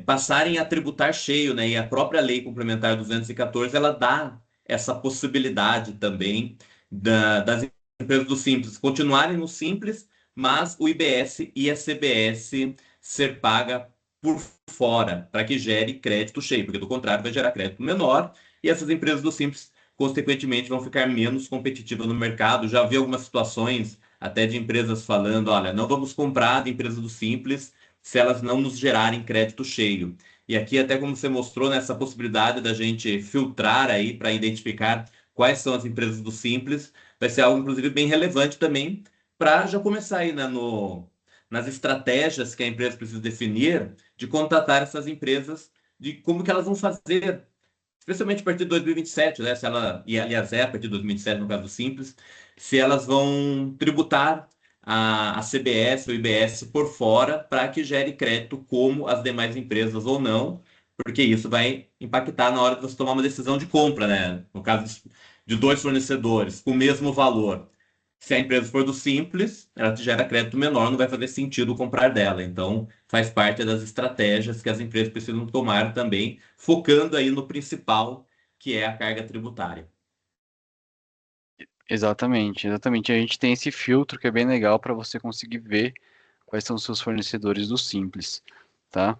[SPEAKER 2] passarem a tributar cheio, né? E a própria Lei Complementar 214, ela dá essa possibilidade também das empresas do Simples continuarem no Simples, mas o IBS e a CBS ser paga por fora, para que gere crédito cheio, porque do contrário vai gerar crédito menor e essas empresas do Simples, consequentemente, vão ficar menos competitivas no mercado. Já vi algumas situações até de empresas falando, olha, não vamos comprar de empresas do Simples se elas não nos gerarem crédito cheio. E aqui, até como você mostrou, nessa possibilidade da gente filtrar aí para identificar quais são as empresas do Simples, vai ser algo, inclusive, bem relevante também para já começar aí, né, nas estratégias que a empresa precisa definir de contatar essas empresas, de como que elas vão fazer, especialmente a partir de 2027, né? Se ela, e aliás é a partir de 2027 no caso do Simples, se elas vão tributar a CBS ou IBS por fora para que gere crédito como as demais empresas ou não, porque isso vai impactar na hora de você tomar uma decisão de compra, né? No caso de dois fornecedores com o mesmo valor. Se a empresa for do Simples, ela te gera crédito menor, não vai fazer sentido comprar dela. Então, faz parte das estratégias que as empresas precisam tomar também, focando aí no principal, que é a carga tributária.
[SPEAKER 1] Exatamente, exatamente. A gente tem esse filtro que é bem legal para você conseguir ver quais são os seus fornecedores do Simples, tá?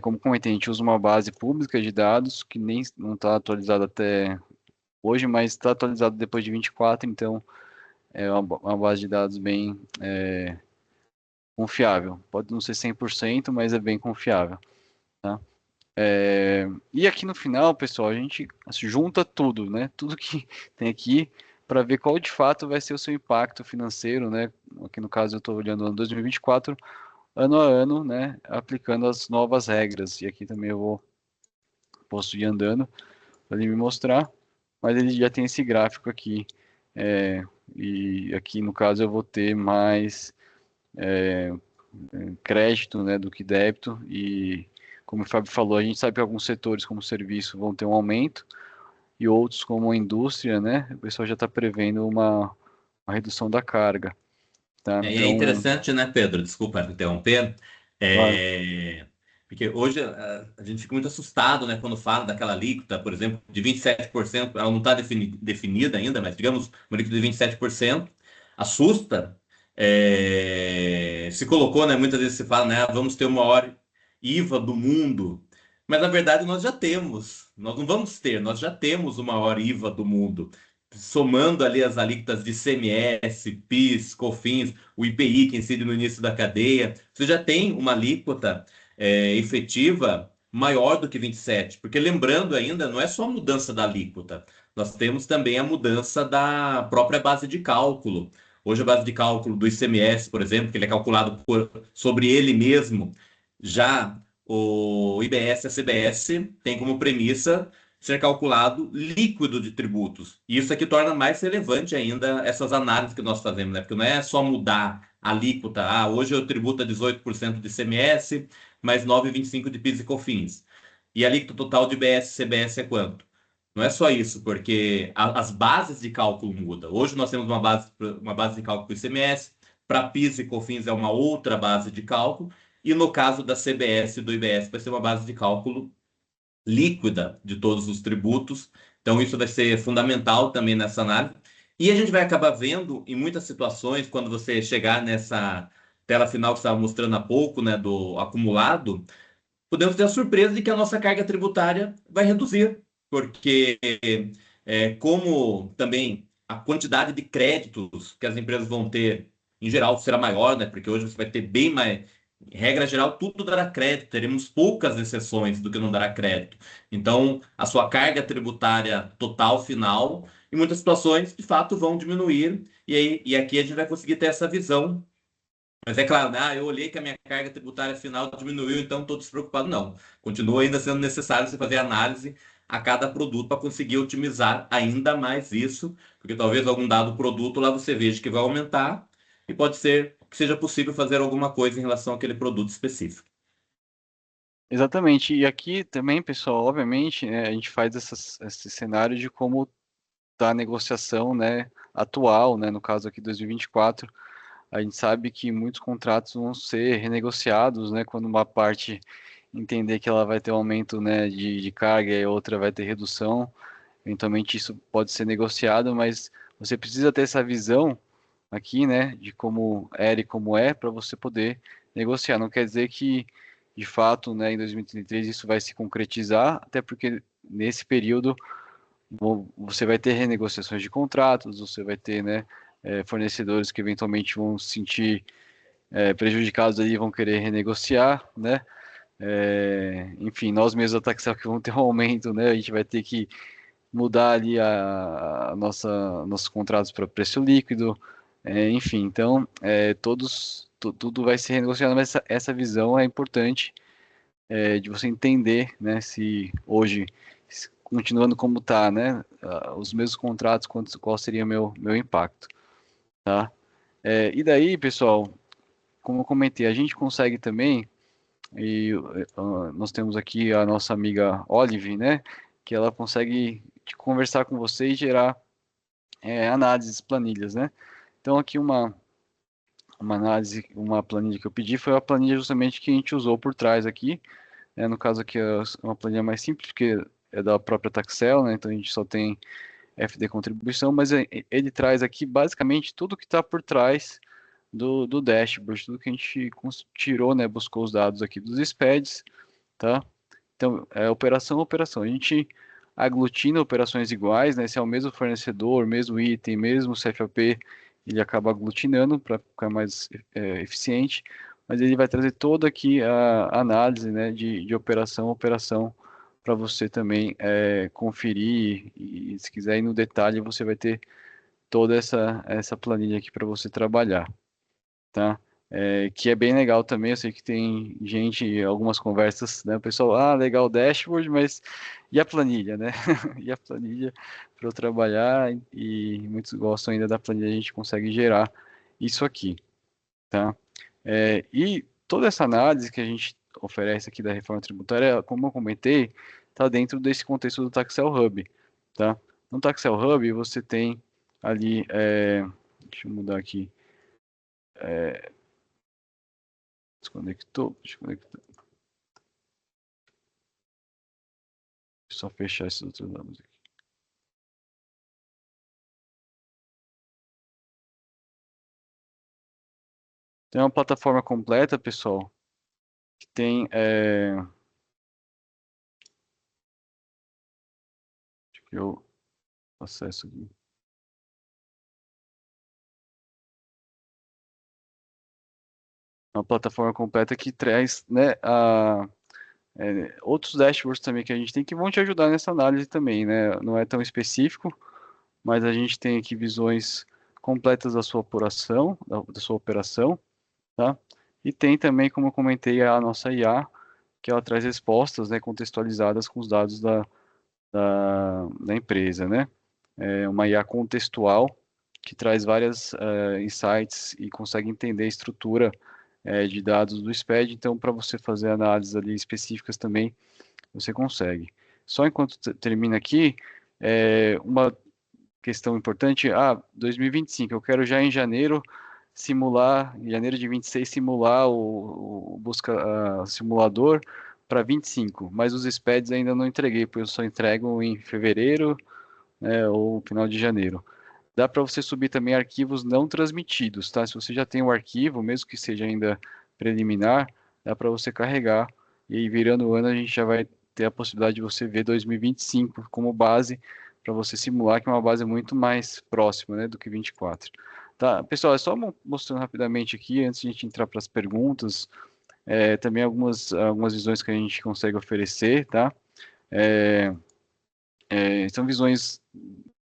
[SPEAKER 1] Como comentei, a gente usa uma base pública de dados que nem não está atualizada até hoje, mas está atualizado depois de 24, então é uma base de dados bem confiável. Pode não ser 100%, mas é bem confiável, tá? E aqui no final, pessoal, a gente junta tudo, né? Tudo que tem aqui para ver qual de fato vai ser o seu impacto financeiro, né? Aqui no caso eu estou olhando o ano 2024, ano a ano, né? Aplicando as novas regras. E aqui também eu vou posso ir andando para ele me mostrar, mas ele já tem esse gráfico aqui. É, e aqui no caso eu vou ter mais crédito, né, do que débito. E como o Fábio falou, a gente sabe que alguns setores como serviço vão ter um aumento e outros como a indústria, né, o pessoal já está prevendo uma redução da carga, tá?
[SPEAKER 2] E é
[SPEAKER 1] Então,
[SPEAKER 2] interessante, né, Pedro? Desculpa interromper.
[SPEAKER 1] claro,
[SPEAKER 2] Porque hoje a gente fica muito assustado, né, quando fala daquela alíquota, por exemplo, de 27%. Ela não está definida ainda, mas digamos, uma alíquota de 27%, assusta. Se colocou, né, muitas vezes se fala, né, vamos ter o maior IVA do mundo. Mas na verdade nós já temos. Nós não vamos ter, nós já temos o maior IVA do mundo. Somando ali as alíquotas de CMS, PIS, COFINS, o IPI que incide no início da cadeia, você já tem uma alíquota efetiva maior do que 27, porque lembrando ainda, não é só a mudança da alíquota, nós temos também a mudança da própria base de cálculo. Hoje a base de cálculo do ICMS, por exemplo, que ele é calculado sobre ele mesmo, já o IBS e a CBS tem como premissa ser calculado líquido de tributos. E isso aqui torna mais relevante ainda essas análises que nós fazemos, né? Porque não é só mudar a alíquota. Ah, hoje eu tributo a 18% de ICMS, mais 9,25% de PIS e COFINS. E a alíquota total de IBS e CBS é quanto? Não é só isso, porque as bases de cálculo mudam. Hoje nós temos uma base de cálculo para ICMS, para PIS e COFINS é uma outra base de cálculo, e no caso da CBS e do IBS vai ser uma base de cálculo líquida de todos os tributos. Então, isso vai ser fundamental também nessa análise. E a gente vai acabar vendo em muitas situações, quando você chegar nessa tela final que você estava mostrando há pouco, né, do acumulado, podemos ter a surpresa de que a nossa carga tributária vai reduzir, porque como também a quantidade de créditos que as empresas vão ter, em geral, será maior, né? Porque hoje você vai ter bem mais. Em regra geral, tudo dará crédito, teremos poucas exceções do que não dará crédito. Então, a sua carga tributária total final, em muitas situações, de fato, vão diminuir, e aqui a gente vai conseguir ter essa visão. Mas é claro, né? Eu olhei que a minha carga tributária final diminuiu, então estou despreocupado. Não. Continua ainda sendo necessário você fazer análise a cada produto para conseguir otimizar ainda mais isso, porque talvez algum dado produto lá você veja que vai aumentar e pode ser que seja possível fazer alguma coisa em relação àquele produto específico.
[SPEAKER 1] exatamente. E aqui também, pessoal, obviamente, né, a gente faz esse cenário de como está a negociação, né, atual, né, no caso aqui 2024. A gente sabe que muitos contratos vão ser renegociados, né, quando uma parte entender que ela vai ter um aumento, né, de carga e a outra vai ter redução. Eventualmente isso pode ser negociado, mas você precisa ter essa visão aqui, né, de como era e como é, para você poder negociar. Não quer dizer que, de fato, né, em 2033 isso vai se concretizar, até porque nesse período você vai ter renegociações de contratos, você vai ter, né, fornecedores que eventualmente vão se sentir prejudicados ali, vão querer renegociar, né? Enfim, nós mesmos da Taxel que vamos ter um aumento, né? A gente vai ter que mudar ali nossos contratos para preço líquido, enfim, então tudo vai ser renegociado, mas essa visão é importante de você entender, né, se hoje, continuando como está, né, os mesmos contratos, qual seria o meu impacto, tá? E daí, pessoal, como eu comentei, a gente consegue também, e nós temos aqui a nossa amiga Olive, né, que ela consegue conversar com você e gerar análises, planilhas, né? Então aqui uma análise, uma planilha que eu pedi foi a planilha justamente que a gente usou por trás aqui. No caso aqui é uma planilha mais simples, porque é da própria Taxel, né? Então a gente só tem FD contribuição, mas ele traz aqui basicamente tudo que está por trás do dashboard, tudo que a gente tirou, né? Buscou os dados aqui dos SPEDs, tá? Então, operação a operação. A gente aglutina operações iguais, né? Se é o mesmo fornecedor, mesmo item, mesmo CFAP, ele acaba aglutinando para ficar mais eficiente, mas ele vai trazer toda aqui a análise, né, de operação a operação para você também conferir e se quiser ir no detalhe, você vai ter toda essa planilha aqui para você trabalhar, tá? Que é bem legal também, eu sei que tem gente, algumas conversas, né, o pessoal, legal o dashboard, mas e a planilha, né? E a planilha para eu trabalhar, e muitos gostam ainda da planilha, a gente consegue gerar isso aqui, tá? E toda essa análise que a gente oferece aqui da reforma tributária, como eu comentei, está dentro desse contexto do Taxel Hub, tá? No Taxel Hub você tem ali, deixa eu mudar aqui, desconectou, desconectou. Deixa eu só fechar esses outros dados aqui. Tem uma plataforma completa, pessoal, que tem, deixa eu acesso aqui. Uma plataforma completa que traz, né, outros dashboards também que a gente tem que vão te ajudar nessa análise também, né? Não é tão específico, mas a gente tem aqui visões completas da sua operação, da sua operação, tá? E tem também, como eu comentei, a nossa IA, que ela traz respostas, né, contextualizadas com os dados da empresa, né? É uma IA contextual que traz várias insights e consegue entender a estrutura de dados do SPED, então para você fazer análises ali específicas também, você consegue. Só enquanto termina aqui, uma questão importante, 2025, eu quero já em janeiro simular, em janeiro de 26 simular o busca simulador para 25, mas os SPEDs ainda não entreguei, porque eu só entrego em fevereiro, né, ou final de janeiro. Dá para você subir também arquivos não transmitidos, tá? Se você já tem um arquivo, mesmo que seja ainda preliminar, dá para você carregar e aí, virando o ano a gente já vai ter a possibilidade de você ver 2025 como base para você simular, que é uma base muito mais próxima, né, do que 24. Tá, pessoal, é só mostrando rapidamente aqui, antes de a gente entrar para as perguntas, também algumas visões que a gente consegue oferecer, tá? É, são visões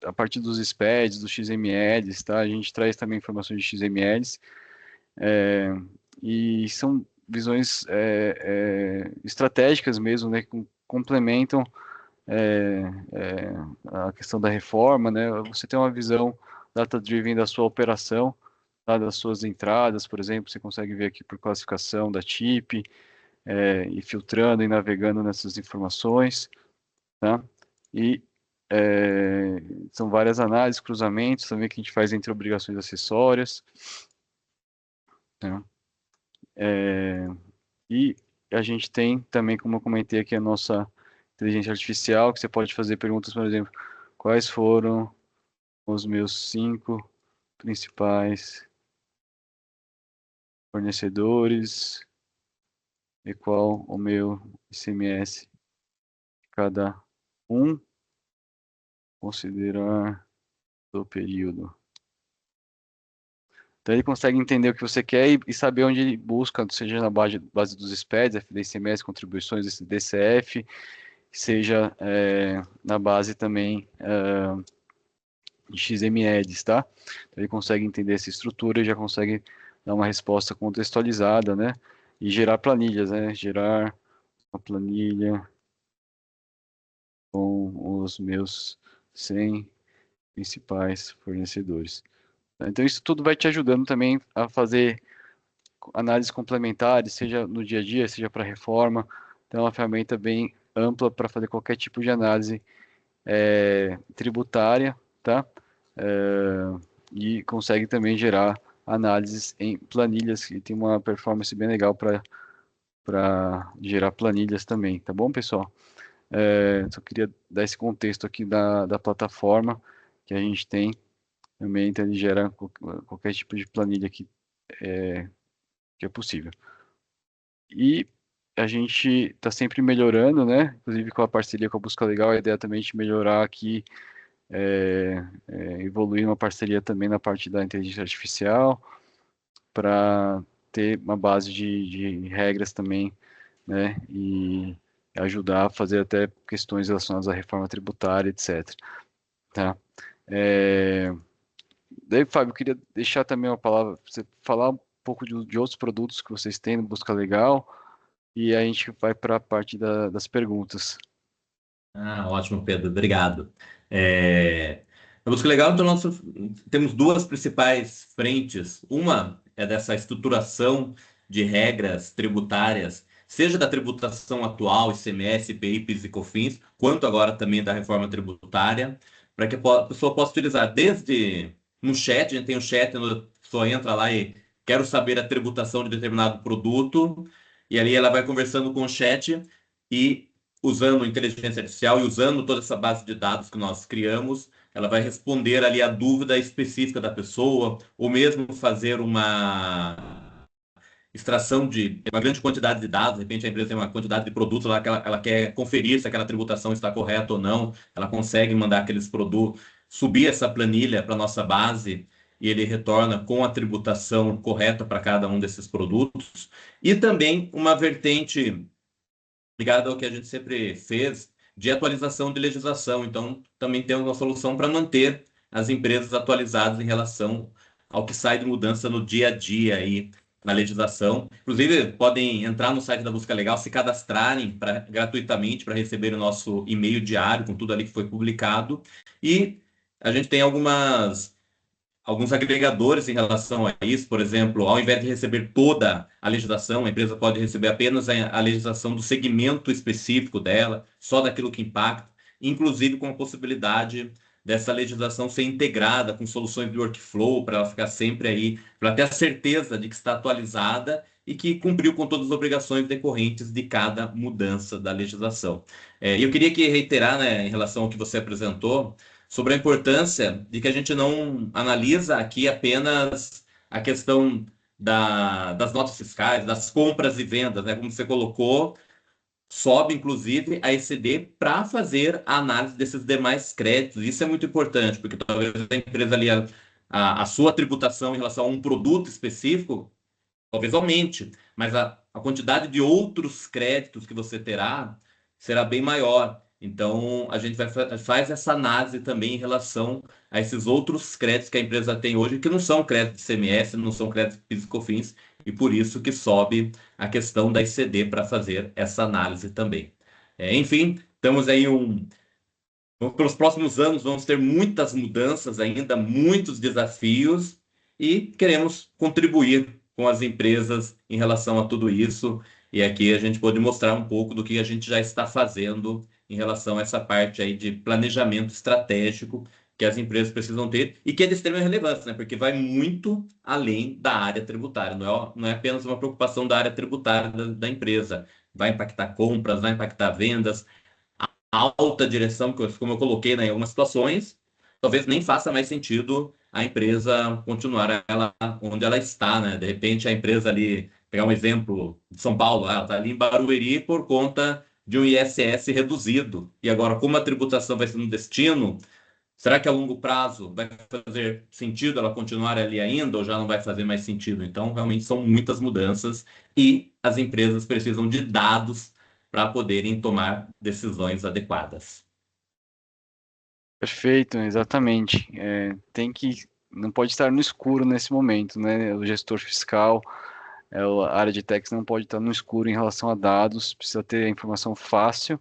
[SPEAKER 1] a partir dos SPEDs, dos XMLs, tá? A gente traz também informações de XMLs, e são visões estratégicas mesmo, né, que complementam a questão da reforma, né? Você tem uma visão data-driven da sua operação, tá? Das suas entradas, por exemplo, você consegue ver aqui por classificação da TIP, e filtrando e navegando nessas informações, tá? E são várias análises, cruzamentos também que a gente faz entre obrigações acessórias, né? E a gente tem também, como eu comentei aqui, a nossa inteligência artificial, que você pode fazer perguntas, por exemplo, quais foram os meus 5 principais fornecedores e qual o meu ICMS cada um, considerar do período. Então ele consegue entender o que você quer e saber onde ele busca, seja na base dos SPEDs, FDICMS, contribuições, esse DCF, seja na base também de XMLs, tá? Então ele consegue entender essa estrutura e já consegue dar uma resposta contextualizada, né? E gerar planilhas, né? Gerar uma planilha com os meus 100 principais fornecedores. Então isso tudo vai te ajudando também a fazer análises complementares, seja no dia a dia, seja para reforma. Então é uma ferramenta bem ampla para fazer qualquer tipo de análise tributária, tá? E consegue também gerar análises em planilhas, que tem uma performance bem legal para gerar planilhas também, tá bom, pessoal? Só queria dar esse contexto aqui da plataforma que a gente tem. Também então, ele gera qualquer tipo de planilha que é possível. E a gente está sempre melhorando, né? Inclusive com a parceria com a Busca Legal, a ideia também é de melhorar aqui, evoluir uma parceria também na parte da inteligência artificial, para ter uma base de regras também, né? E ajudar a fazer até questões relacionadas à reforma tributária, etc. Tá? É, Daí, Fábio, eu queria deixar também uma palavra para você falar um pouco de outros produtos que vocês têm no Busca Legal e a gente vai para a parte das perguntas.
[SPEAKER 2] Ótimo, Pedro, obrigado. Na Busca Legal, então, nós temos duas principais frentes. Uma é dessa estruturação de regras tributárias, seja da tributação atual, ICMS, IPI, PIS e COFINS, quanto agora também da reforma tributária, para que a pessoa possa utilizar desde no chat, a gente tem um chat, a pessoa entra lá e quero saber a tributação de determinado produto, e ali ela vai conversando com o chat e usando inteligência artificial e usando toda essa base de dados que nós criamos, ela vai responder ali a dúvida específica da pessoa, ou mesmo fazer uma extração de uma grande quantidade de dados. De repente, a empresa tem uma quantidade de produtos lá que ela quer conferir se aquela tributação está correta ou não. Ela consegue mandar aqueles produtos, subir essa planilha para a nossa base e ele retorna com a tributação correta para cada um desses produtos. E também uma vertente ligado ao que a gente sempre fez de atualização de legislação. Então, também temos uma solução para manter as empresas atualizadas em relação ao que sai de mudança no dia a dia aí na legislação. Inclusive, podem entrar no site da Busca Legal, se cadastrarem gratuitamente para receber o nosso e-mail diário com tudo ali que foi publicado. E a gente tem alguns agregadores em relação a isso. Por exemplo, ao invés de receber toda a legislação, a empresa pode receber apenas a legislação do segmento específico dela, só daquilo que impacta, inclusive com a possibilidade dessa legislação ser integrada com soluções de workflow, para ela ficar sempre aí, para ter a certeza de que está atualizada e que cumpriu com todas as obrigações decorrentes de cada mudança da legislação. E eu queria aqui reiterar, né, em relação ao que você apresentou, sobre a importância de que a gente não analisa aqui apenas a questão das notas fiscais, das compras e vendas, né? Como você colocou, sobe inclusive a ECD para fazer a análise desses demais créditos. Isso é muito importante, porque talvez a empresa ali, a sua tributação em relação a um produto específico, talvez aumente, mas a quantidade de outros créditos que você terá será bem maior. Então, a gente faz essa análise também em relação a esses outros créditos que a empresa tem hoje, que não são créditos de CMS, não são créditos de PIS e COFINS, e por isso que sobe a questão da ICD para fazer essa análise também. Enfim, estamos aí pelos próximos anos vamos ter muitas mudanças ainda, muitos desafios e queremos contribuir com as empresas em relação a tudo isso. E aqui a gente pode mostrar um pouco do que a gente já está fazendo em relação a essa parte aí de planejamento estratégico que as empresas precisam ter e que é de extrema relevância, né? Porque vai muito além da área tributária, não é apenas uma preocupação da área tributária da empresa. Vai impactar compras, vai impactar vendas, alta direção, como eu coloquei, né, em algumas situações, talvez nem faça mais sentido a empresa continuar ela onde ela está, né? De repente a empresa ali, pegar um exemplo de São Paulo, ela está ali em Barueri por conta de um ISS reduzido. E agora, como a tributação vai ser no destino, será que a longo prazo vai fazer sentido ela continuar ali ainda ou já não vai fazer mais sentido? Então, realmente são muitas mudanças e as empresas precisam de dados para poderem tomar decisões adequadas.
[SPEAKER 1] Perfeito, exatamente. Não pode estar no escuro nesse momento, né? O gestor fiscal, a área de tax não pode estar no escuro em relação a dados, precisa ter a informação fácil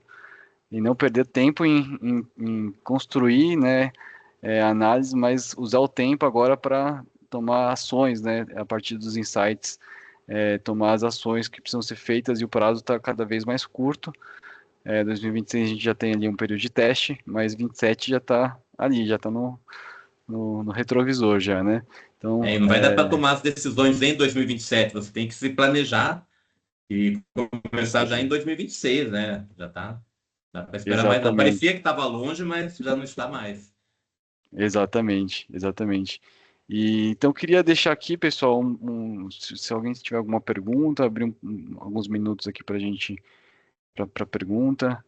[SPEAKER 1] e não perder tempo em construir, né, análise, mas usar o tempo agora para tomar ações, né, a partir dos insights, tomar as ações que precisam ser feitas e o prazo está cada vez mais curto. 2026 a gente já tem ali um período de teste, mas 27 já está ali, já está no retrovisor já, né? Então,
[SPEAKER 2] E não vai dar para tomar as decisões em 2027, você tem que se planejar e começar já em 2026, né? Já está. Dá para esperar mais, não. Parecia
[SPEAKER 1] exatamente,
[SPEAKER 2] que estava longe, mas já não está mais.
[SPEAKER 1] exatamente. E então eu queria deixar aqui, pessoal, se alguém tiver alguma pergunta, abrir alguns minutos aqui para a gente para pergunta.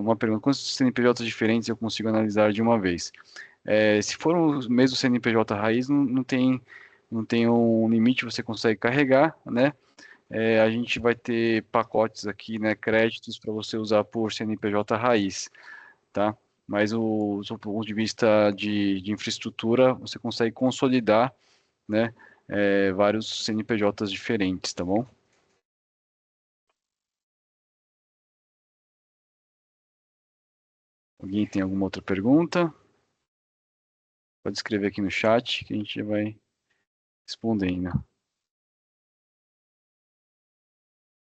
[SPEAKER 1] Uma pergunta: quantos CNPJs diferentes eu consigo analisar de uma vez? Se for o mesmo CNPJ raiz, não tem um limite, você consegue carregar, né? A gente vai ter pacotes aqui, né, créditos para você usar por CNPJ raiz, tá? Mas do ponto de vista de infraestrutura, você consegue consolidar, né, vários CNPJs diferentes, tá bom? Alguém tem alguma outra pergunta? Pode escrever aqui no chat que a gente vai respondendo.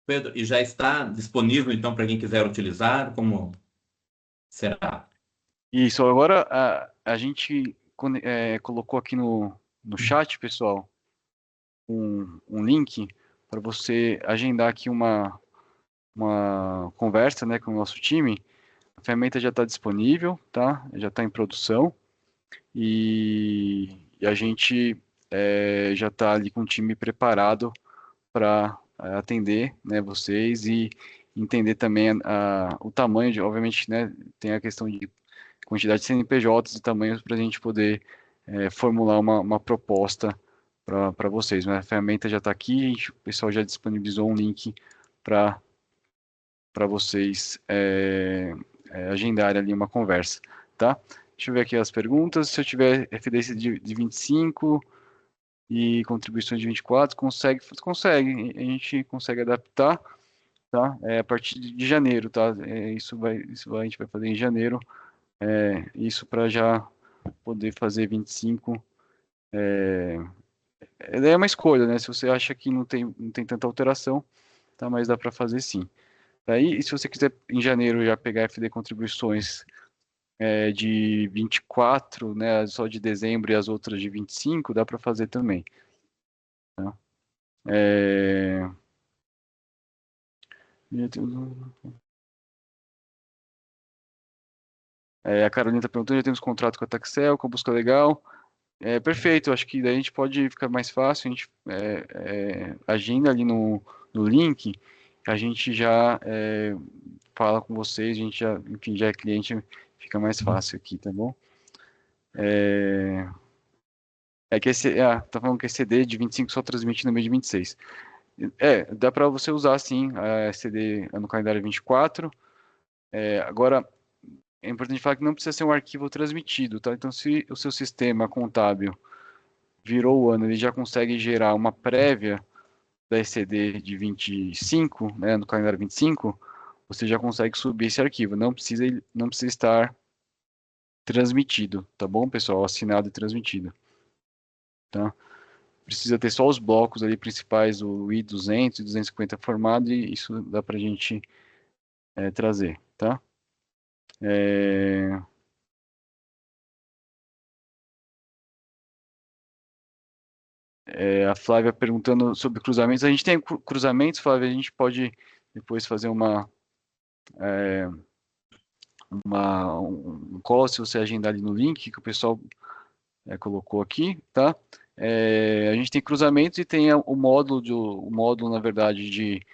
[SPEAKER 2] Pedro, e já está disponível, então, para quem quiser utilizar? Como será?
[SPEAKER 1] Isso, agora a gente colocou aqui no chat, pessoal, um link para você agendar aqui uma conversa, né, com o nosso time. A ferramenta já está disponível, tá? Já está em produção e a gente já está ali com o time preparado para atender, né, vocês e entender também o tamanho obviamente, né, tem a questão de quantidade de CNPJs e tamanhos para a gente poder formular uma proposta para vocês. Né? A ferramenta já está aqui, o pessoal já disponibilizou um link para vocês agendarem ali uma conversa, tá? Deixa eu ver aqui as perguntas. Se eu tiver FDIC de 25 e contribuições de 24, consegue, a gente consegue adaptar, tá? A partir de janeiro, tá? Isso a gente vai fazer em janeiro, isso para já poder fazer 25. É uma escolha, né? Se você acha que não tem tanta alteração, tá? Mas dá para fazer sim. Daí, e se você quiser em janeiro já pegar FD contribuições de 24, né? Só de dezembro e as outras de 25, dá para fazer também. Tá? É... a Carolina está perguntando, já temos contrato com a Taxel, com a busca legal. Perfeito, acho que daí a gente pode ficar mais fácil, a gente agenda ali no link, a gente já fala com vocês, a gente já, enfim, já é cliente, fica mais fácil aqui, tá bom? Que tá falando que esse CD de 25 só transmite no mês de 26. Dá para você usar sim a CD no calendário 24. Agora, é importante falar que não precisa ser um arquivo transmitido, tá? Então, se o seu sistema contábil virou o ano, ele já consegue gerar uma prévia da ECD de 25, né, no calendário 25, você já consegue subir esse arquivo. Não precisa estar transmitido, tá bom, pessoal? Assinado e transmitido, tá? Precisa ter só os blocos ali principais, o I200 e 250 formado, e isso dá pra gente trazer, tá? É, a Flávia perguntando sobre cruzamentos. A gente tem cruzamentos, Flávia, a gente pode depois fazer um call, se você agendar ali no link que o pessoal colocou aqui, tá? A gente tem cruzamentos e tem o módulo, na verdade,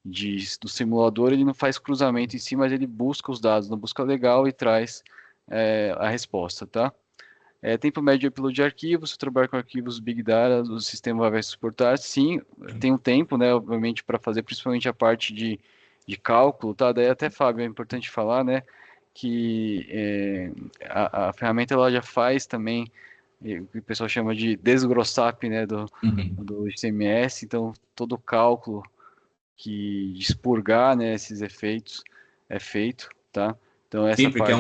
[SPEAKER 1] do simulador, ele não faz cruzamento em si, mas ele busca os dados na busca legal e traz a resposta, tá? Tempo médio de upload de arquivos, se trabalhar com arquivos Big Data, o sistema vai suportar, sim, tem um tempo, né, obviamente, para fazer principalmente a parte de cálculo, tá? Daí até, Fábio, é importante falar, né, que a ferramenta ela já faz também o que o pessoal chama de desgrossap, né, do,
[SPEAKER 2] Uhum.
[SPEAKER 1] do ICMS, então todo o cálculo de expurgar, né, esses efeitos é feito, tá? Então essa
[SPEAKER 2] Sim, porque
[SPEAKER 1] parte,
[SPEAKER 2] é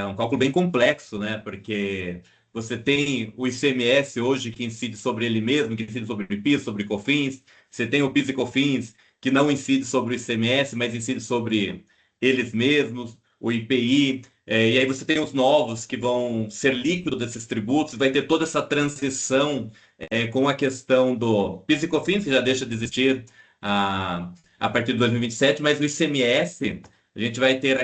[SPEAKER 2] um cálculo bem complexo, né? Porque você tem o ICMS hoje que incide sobre ele mesmo, que incide sobre o PIS, sobre COFINS. Você tem o PIS e COFINS que não incide sobre o ICMS, mas incide sobre eles mesmos, o IPI. E aí você tem os novos que vão ser líquidos desses tributos. Vai ter toda essa transição com a questão do PIS e COFINS, que já deixa de existir a partir de 2027, mas o ICMS, a gente vai ter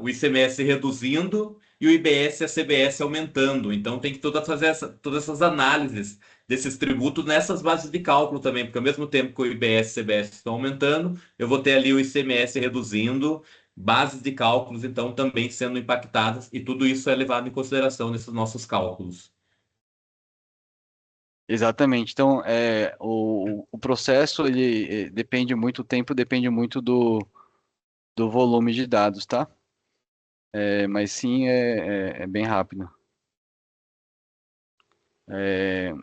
[SPEAKER 2] o ICMS reduzindo e o IBS e a CBS aumentando. Então tem que todas essas análises desses tributos nessas bases de cálculo também, porque ao mesmo tempo que o IBS e a CBS estão aumentando, eu vou ter ali o ICMS reduzindo, bases de cálculos então também sendo impactadas, e tudo isso é levado em consideração nesses nossos cálculos.
[SPEAKER 1] Exatamente. Então, o processo, ele depende muito, o tempo depende muito do volume de dados, tá? Mas sim, é bem rápido.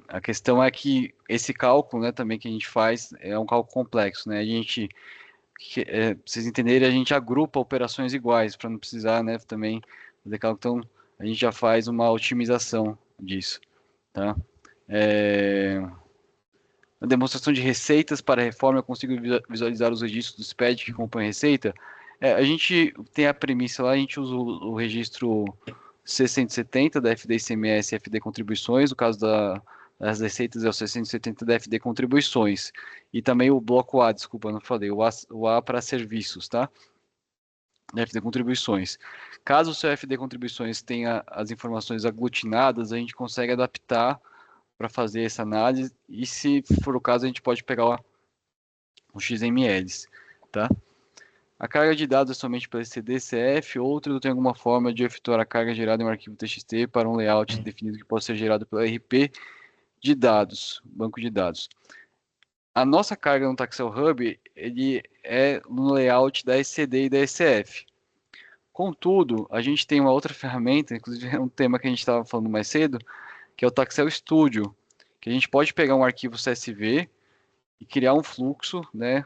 [SPEAKER 1] A questão é que esse cálculo, né, também que a gente faz, é um cálculo complexo, né? Pra vocês entenderem, a gente agrupa operações iguais, para não precisar, né, também fazer cálculo. Então, a gente já faz uma otimização disso, tá? É, Na demonstração de receitas para a reforma, eu consigo visualizar os registros do SPED que compõem a receita. A gente tem a premissa lá, a gente usa o registro C170 da FD ICMS e FD Contribuições, no caso das receitas é o 670 da FD Contribuições. E também o bloco A, desculpa, não falei, o A para serviços, tá? Da FD Contribuições. Caso o seu FD Contribuições tenha as informações aglutinadas, a gente consegue adaptar para fazer essa análise, e se for o caso, a gente pode pegar os XMLs, tá? A carga de dados é somente para CDCF, outro tem alguma forma de efetuar a carga gerada em um arquivo TXT para um layout definido que pode ser gerado pelo RP de dados, banco de dados. A nossa carga no Taxel Hub, ele é no layout da SCD e da SF. Contudo, a gente tem uma outra ferramenta, inclusive é um tema que a gente estava falando mais cedo, que é o Taxel Studio, que a gente pode pegar um arquivo CSV e criar um fluxo, né?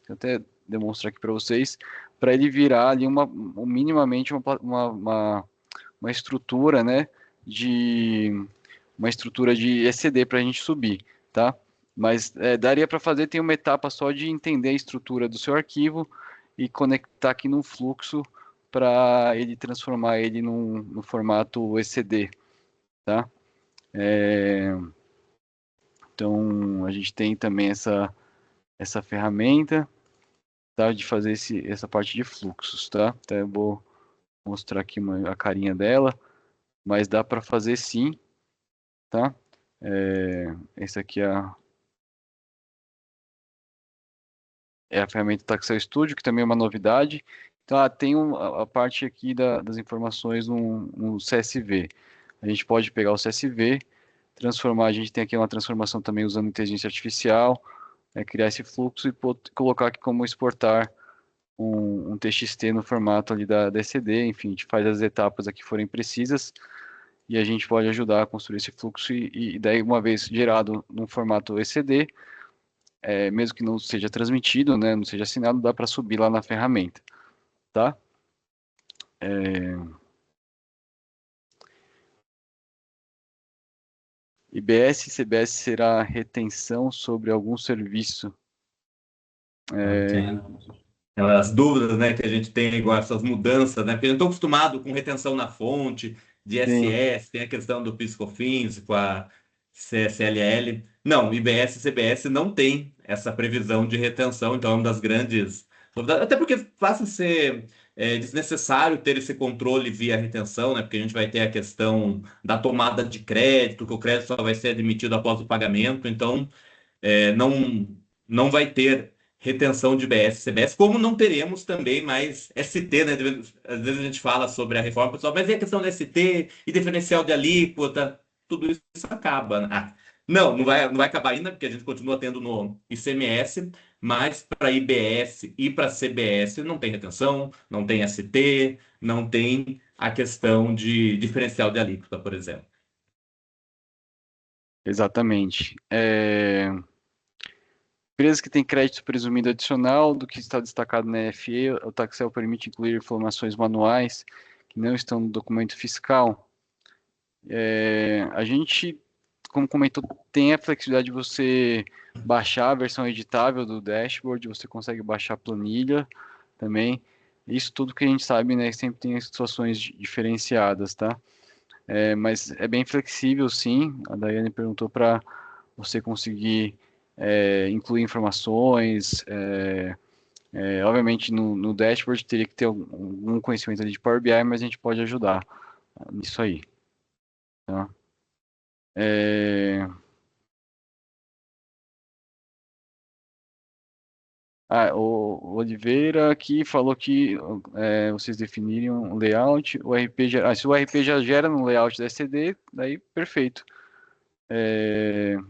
[SPEAKER 1] Vou até demonstrar aqui para vocês, para ele virar ali minimamente uma estrutura, né? Uma estrutura de ECD para a gente subir, tá? Mas daria para fazer, tem uma etapa só de entender a estrutura do seu arquivo e conectar aqui no fluxo para ele transformar ele no formato ECD, tá? Então, a gente tem também essa ferramenta, tá, de fazer essa parte de fluxos, tá? Então, eu vou mostrar aqui a carinha dela, mas dá para fazer sim, tá? Essa aqui é a ferramenta Taxel Studio, que também é uma novidade. Então, tem a parte aqui das informações no CSV. A gente pode pegar o CSV, transformar, a gente tem aqui uma transformação também usando inteligência artificial, criar esse fluxo e colocar aqui como exportar um TXT no formato ali da ECD, enfim, a gente faz as etapas aqui que forem precisas e a gente pode ajudar a construir esse fluxo e daí uma vez gerado num formato ECD, mesmo que não seja transmitido, né, não seja assinado, dá para subir lá na ferramenta, tá? IBS e CBS será retenção sobre algum serviço.
[SPEAKER 2] Entendo. Aquelas dúvidas, né, que a gente tem, igual essas mudanças, né? Porque eu estou acostumado com retenção na fonte, de
[SPEAKER 1] Sim,
[SPEAKER 2] SS, tem a questão do PIS/COFINS com a CSLL. Não, IBS e CBS não tem essa previsão de retenção, então é uma das grandes novidades. Até porque passa a ser desnecessário ter esse controle via retenção, né? Porque a gente vai ter a questão da tomada de crédito, que o crédito só vai ser admitido após o pagamento, então não vai ter retenção de BS, CBS, como não teremos também mais ST, né? Às vezes a gente fala sobre a reforma, pessoal, mas e a questão da ST e diferencial de alíquota? Tudo isso acaba, né? Não vai acabar ainda, porque a gente continua tendo no ICMS, mas para IBS e para CBS não tem retenção, não tem ST, não tem a questão de diferencial de alíquota, por exemplo.
[SPEAKER 1] exatamente. Empresas que têm crédito presumido adicional do que está destacado na EFE, o Taxel permite incluir informações manuais que não estão no documento fiscal. A gente, como comentou, tem a flexibilidade de você baixar a versão editável do dashboard, você consegue baixar a planilha também. Isso tudo que a gente sabe, né? Sempre tem situações diferenciadas, tá? Mas é bem flexível, sim. A Daiane perguntou para você conseguir incluir informações, obviamente no dashboard teria que ter algum conhecimento ali de Power BI, mas a gente pode ajudar nisso aí, tá? O Oliveira aqui falou que vocês definirem um layout, se o RP já gera no layout da SCD, daí perfeito.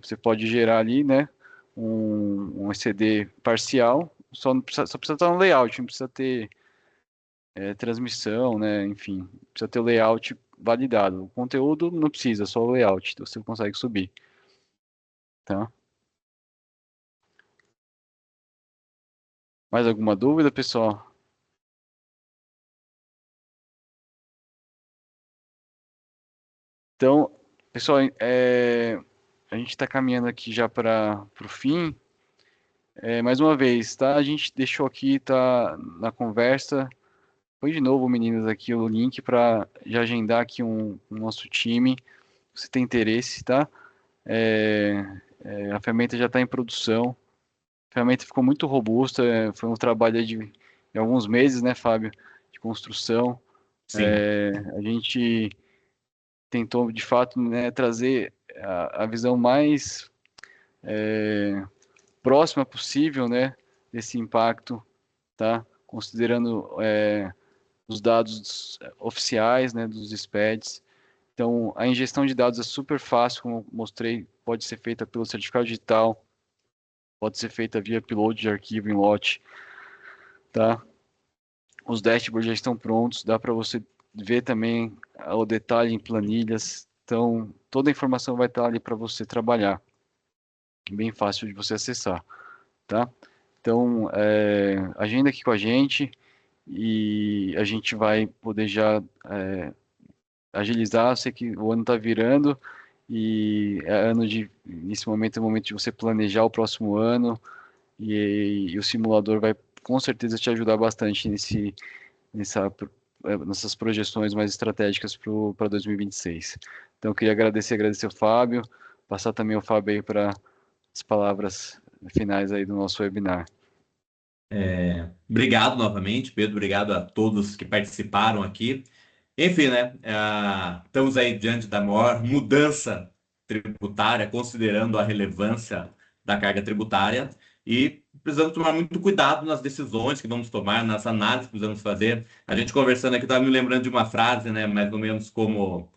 [SPEAKER 1] Você pode gerar ali, né, um SCD parcial, só precisa estar no layout, não precisa ter transmissão, né, enfim, precisa ter o layout validado. O conteúdo não precisa, só o layout, então você consegue subir, tá? Mais alguma dúvida, pessoal? Então, pessoal, a gente está caminhando aqui já para o fim. Mais uma vez, tá? A gente deixou aqui, tá na conversa. Põe de novo, meninas, aqui o link para já agendar aqui um nosso time. Se tem interesse, tá? A ferramenta já está em produção. A ferramenta ficou muito robusta. Foi um trabalho aí de alguns meses, né, Fábio? De construção.
[SPEAKER 2] Sim.
[SPEAKER 1] A gente tentou, de fato, né, trazer a visão mais próxima possível, né, desse impacto, tá? Considerando os dados oficiais, né, dos SPEDs. Então, a ingestão de dados é super fácil, como eu mostrei, pode ser feita pelo certificado digital, pode ser feita via upload de arquivo em lote, tá? Os dashboards já estão prontos, dá para você ver também o detalhe em planilhas. Então, toda a informação vai estar ali para você trabalhar. Bem fácil de você acessar, tá? Então, agenda aqui com a gente e a gente vai poder já agilizar. Eu sei que o ano está virando e nesse momento é o momento de você planejar o próximo ano e o simulador vai com certeza te ajudar bastante nessas projeções mais estratégicas para 2026. Então, eu queria agradecer ao Fábio, passar também o Fábio aí para as palavras finais aí do nosso webinar.
[SPEAKER 2] Obrigado novamente, Pedro. Obrigado a todos que participaram aqui. Enfim, né? Estamos aí diante da maior mudança tributária, considerando a relevância da carga tributária, e precisamos tomar muito cuidado nas decisões que vamos tomar, nas análises que precisamos fazer. A gente conversando aqui, estava me lembrando de uma frase, né? Mais ou menos como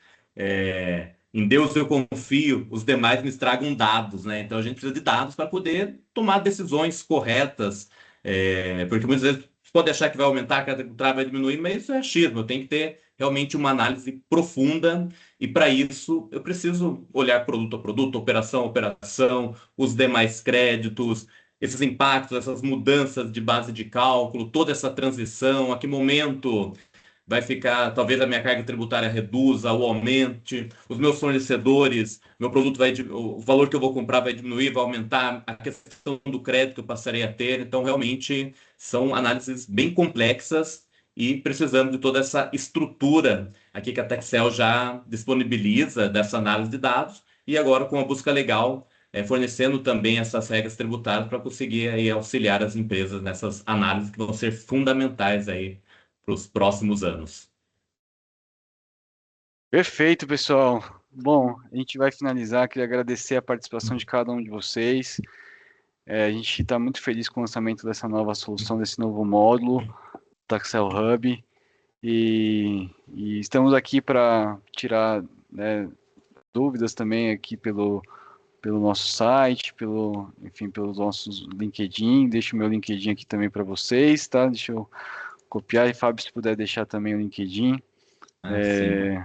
[SPEAKER 2] em Deus eu confio, os demais me estragam dados, né? Então a gente precisa de dados para poder tomar decisões corretas, porque muitas vezes você pode achar que vai aumentar, a carga tributária vai diminuir, mas isso é achismo. Eu tenho que ter realmente uma análise profunda, e para isso eu preciso olhar produto a produto, operação a operação, os demais créditos, esses impactos, essas mudanças de base de cálculo, toda essa transição, a que momento vai ficar, talvez a minha carga tributária reduza ou aumente, os meus fornecedores, meu produto o valor que eu vou comprar vai diminuir, vai aumentar, a questão do crédito que eu passarei a ter. Então, realmente, são análises bem complexas e precisamos de toda essa estrutura aqui que a Texel já disponibiliza dessa análise de dados, e agora com a busca legal, fornecendo também essas regras tributárias para conseguir aí auxiliar as empresas nessas análises que vão ser fundamentais aí para os próximos anos.
[SPEAKER 1] Perfeito, pessoal. Bom, a gente vai finalizar. Queria agradecer a participação de cada um de vocês. A gente está muito feliz com o lançamento dessa nova solução, desse novo módulo, Taxel Hub, e estamos aqui para tirar, né, dúvidas também aqui pelo nosso site, enfim, pelos nossos LinkedIn. Deixo o meu LinkedIn aqui também para vocês, tá? Deixa eu copiar e Fábio, se puder deixar também o LinkedIn.
[SPEAKER 2] Sim.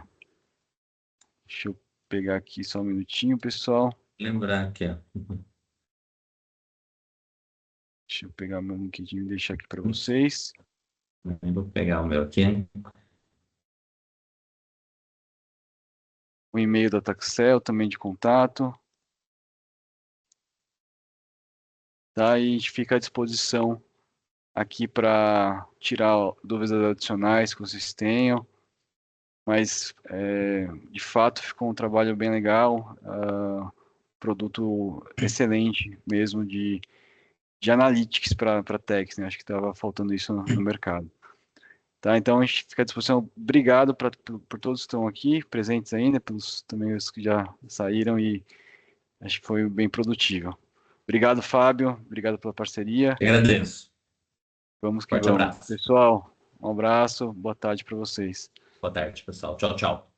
[SPEAKER 1] Deixa eu pegar aqui só um minutinho, pessoal.
[SPEAKER 2] Lembrar aqui, ó.
[SPEAKER 1] Deixa eu pegar meu LinkedIn e deixar aqui para vocês.
[SPEAKER 2] Vou pegar o meu aqui.
[SPEAKER 1] O e-mail da Taxel também de contato. Tá? E a gente fica à disposição aqui para tirar dúvidas adicionais que vocês tenham. Mas, de fato, ficou um trabalho bem legal. produto excelente mesmo de analytics para techs, né? Acho que estava faltando isso no mercado. Tá, então a gente fica à disposição. Obrigado por todos que estão aqui presentes ainda, pelos também os que já saíram e acho que foi bem produtivo. Obrigado, Fábio. Obrigado pela parceria.
[SPEAKER 2] Eu agradeço.
[SPEAKER 1] Vamos que
[SPEAKER 2] Forte
[SPEAKER 1] vamos.
[SPEAKER 2] abraço.
[SPEAKER 1] Pessoal, um abraço. Boa tarde para vocês.
[SPEAKER 2] Boa tarde, pessoal. Tchau, tchau.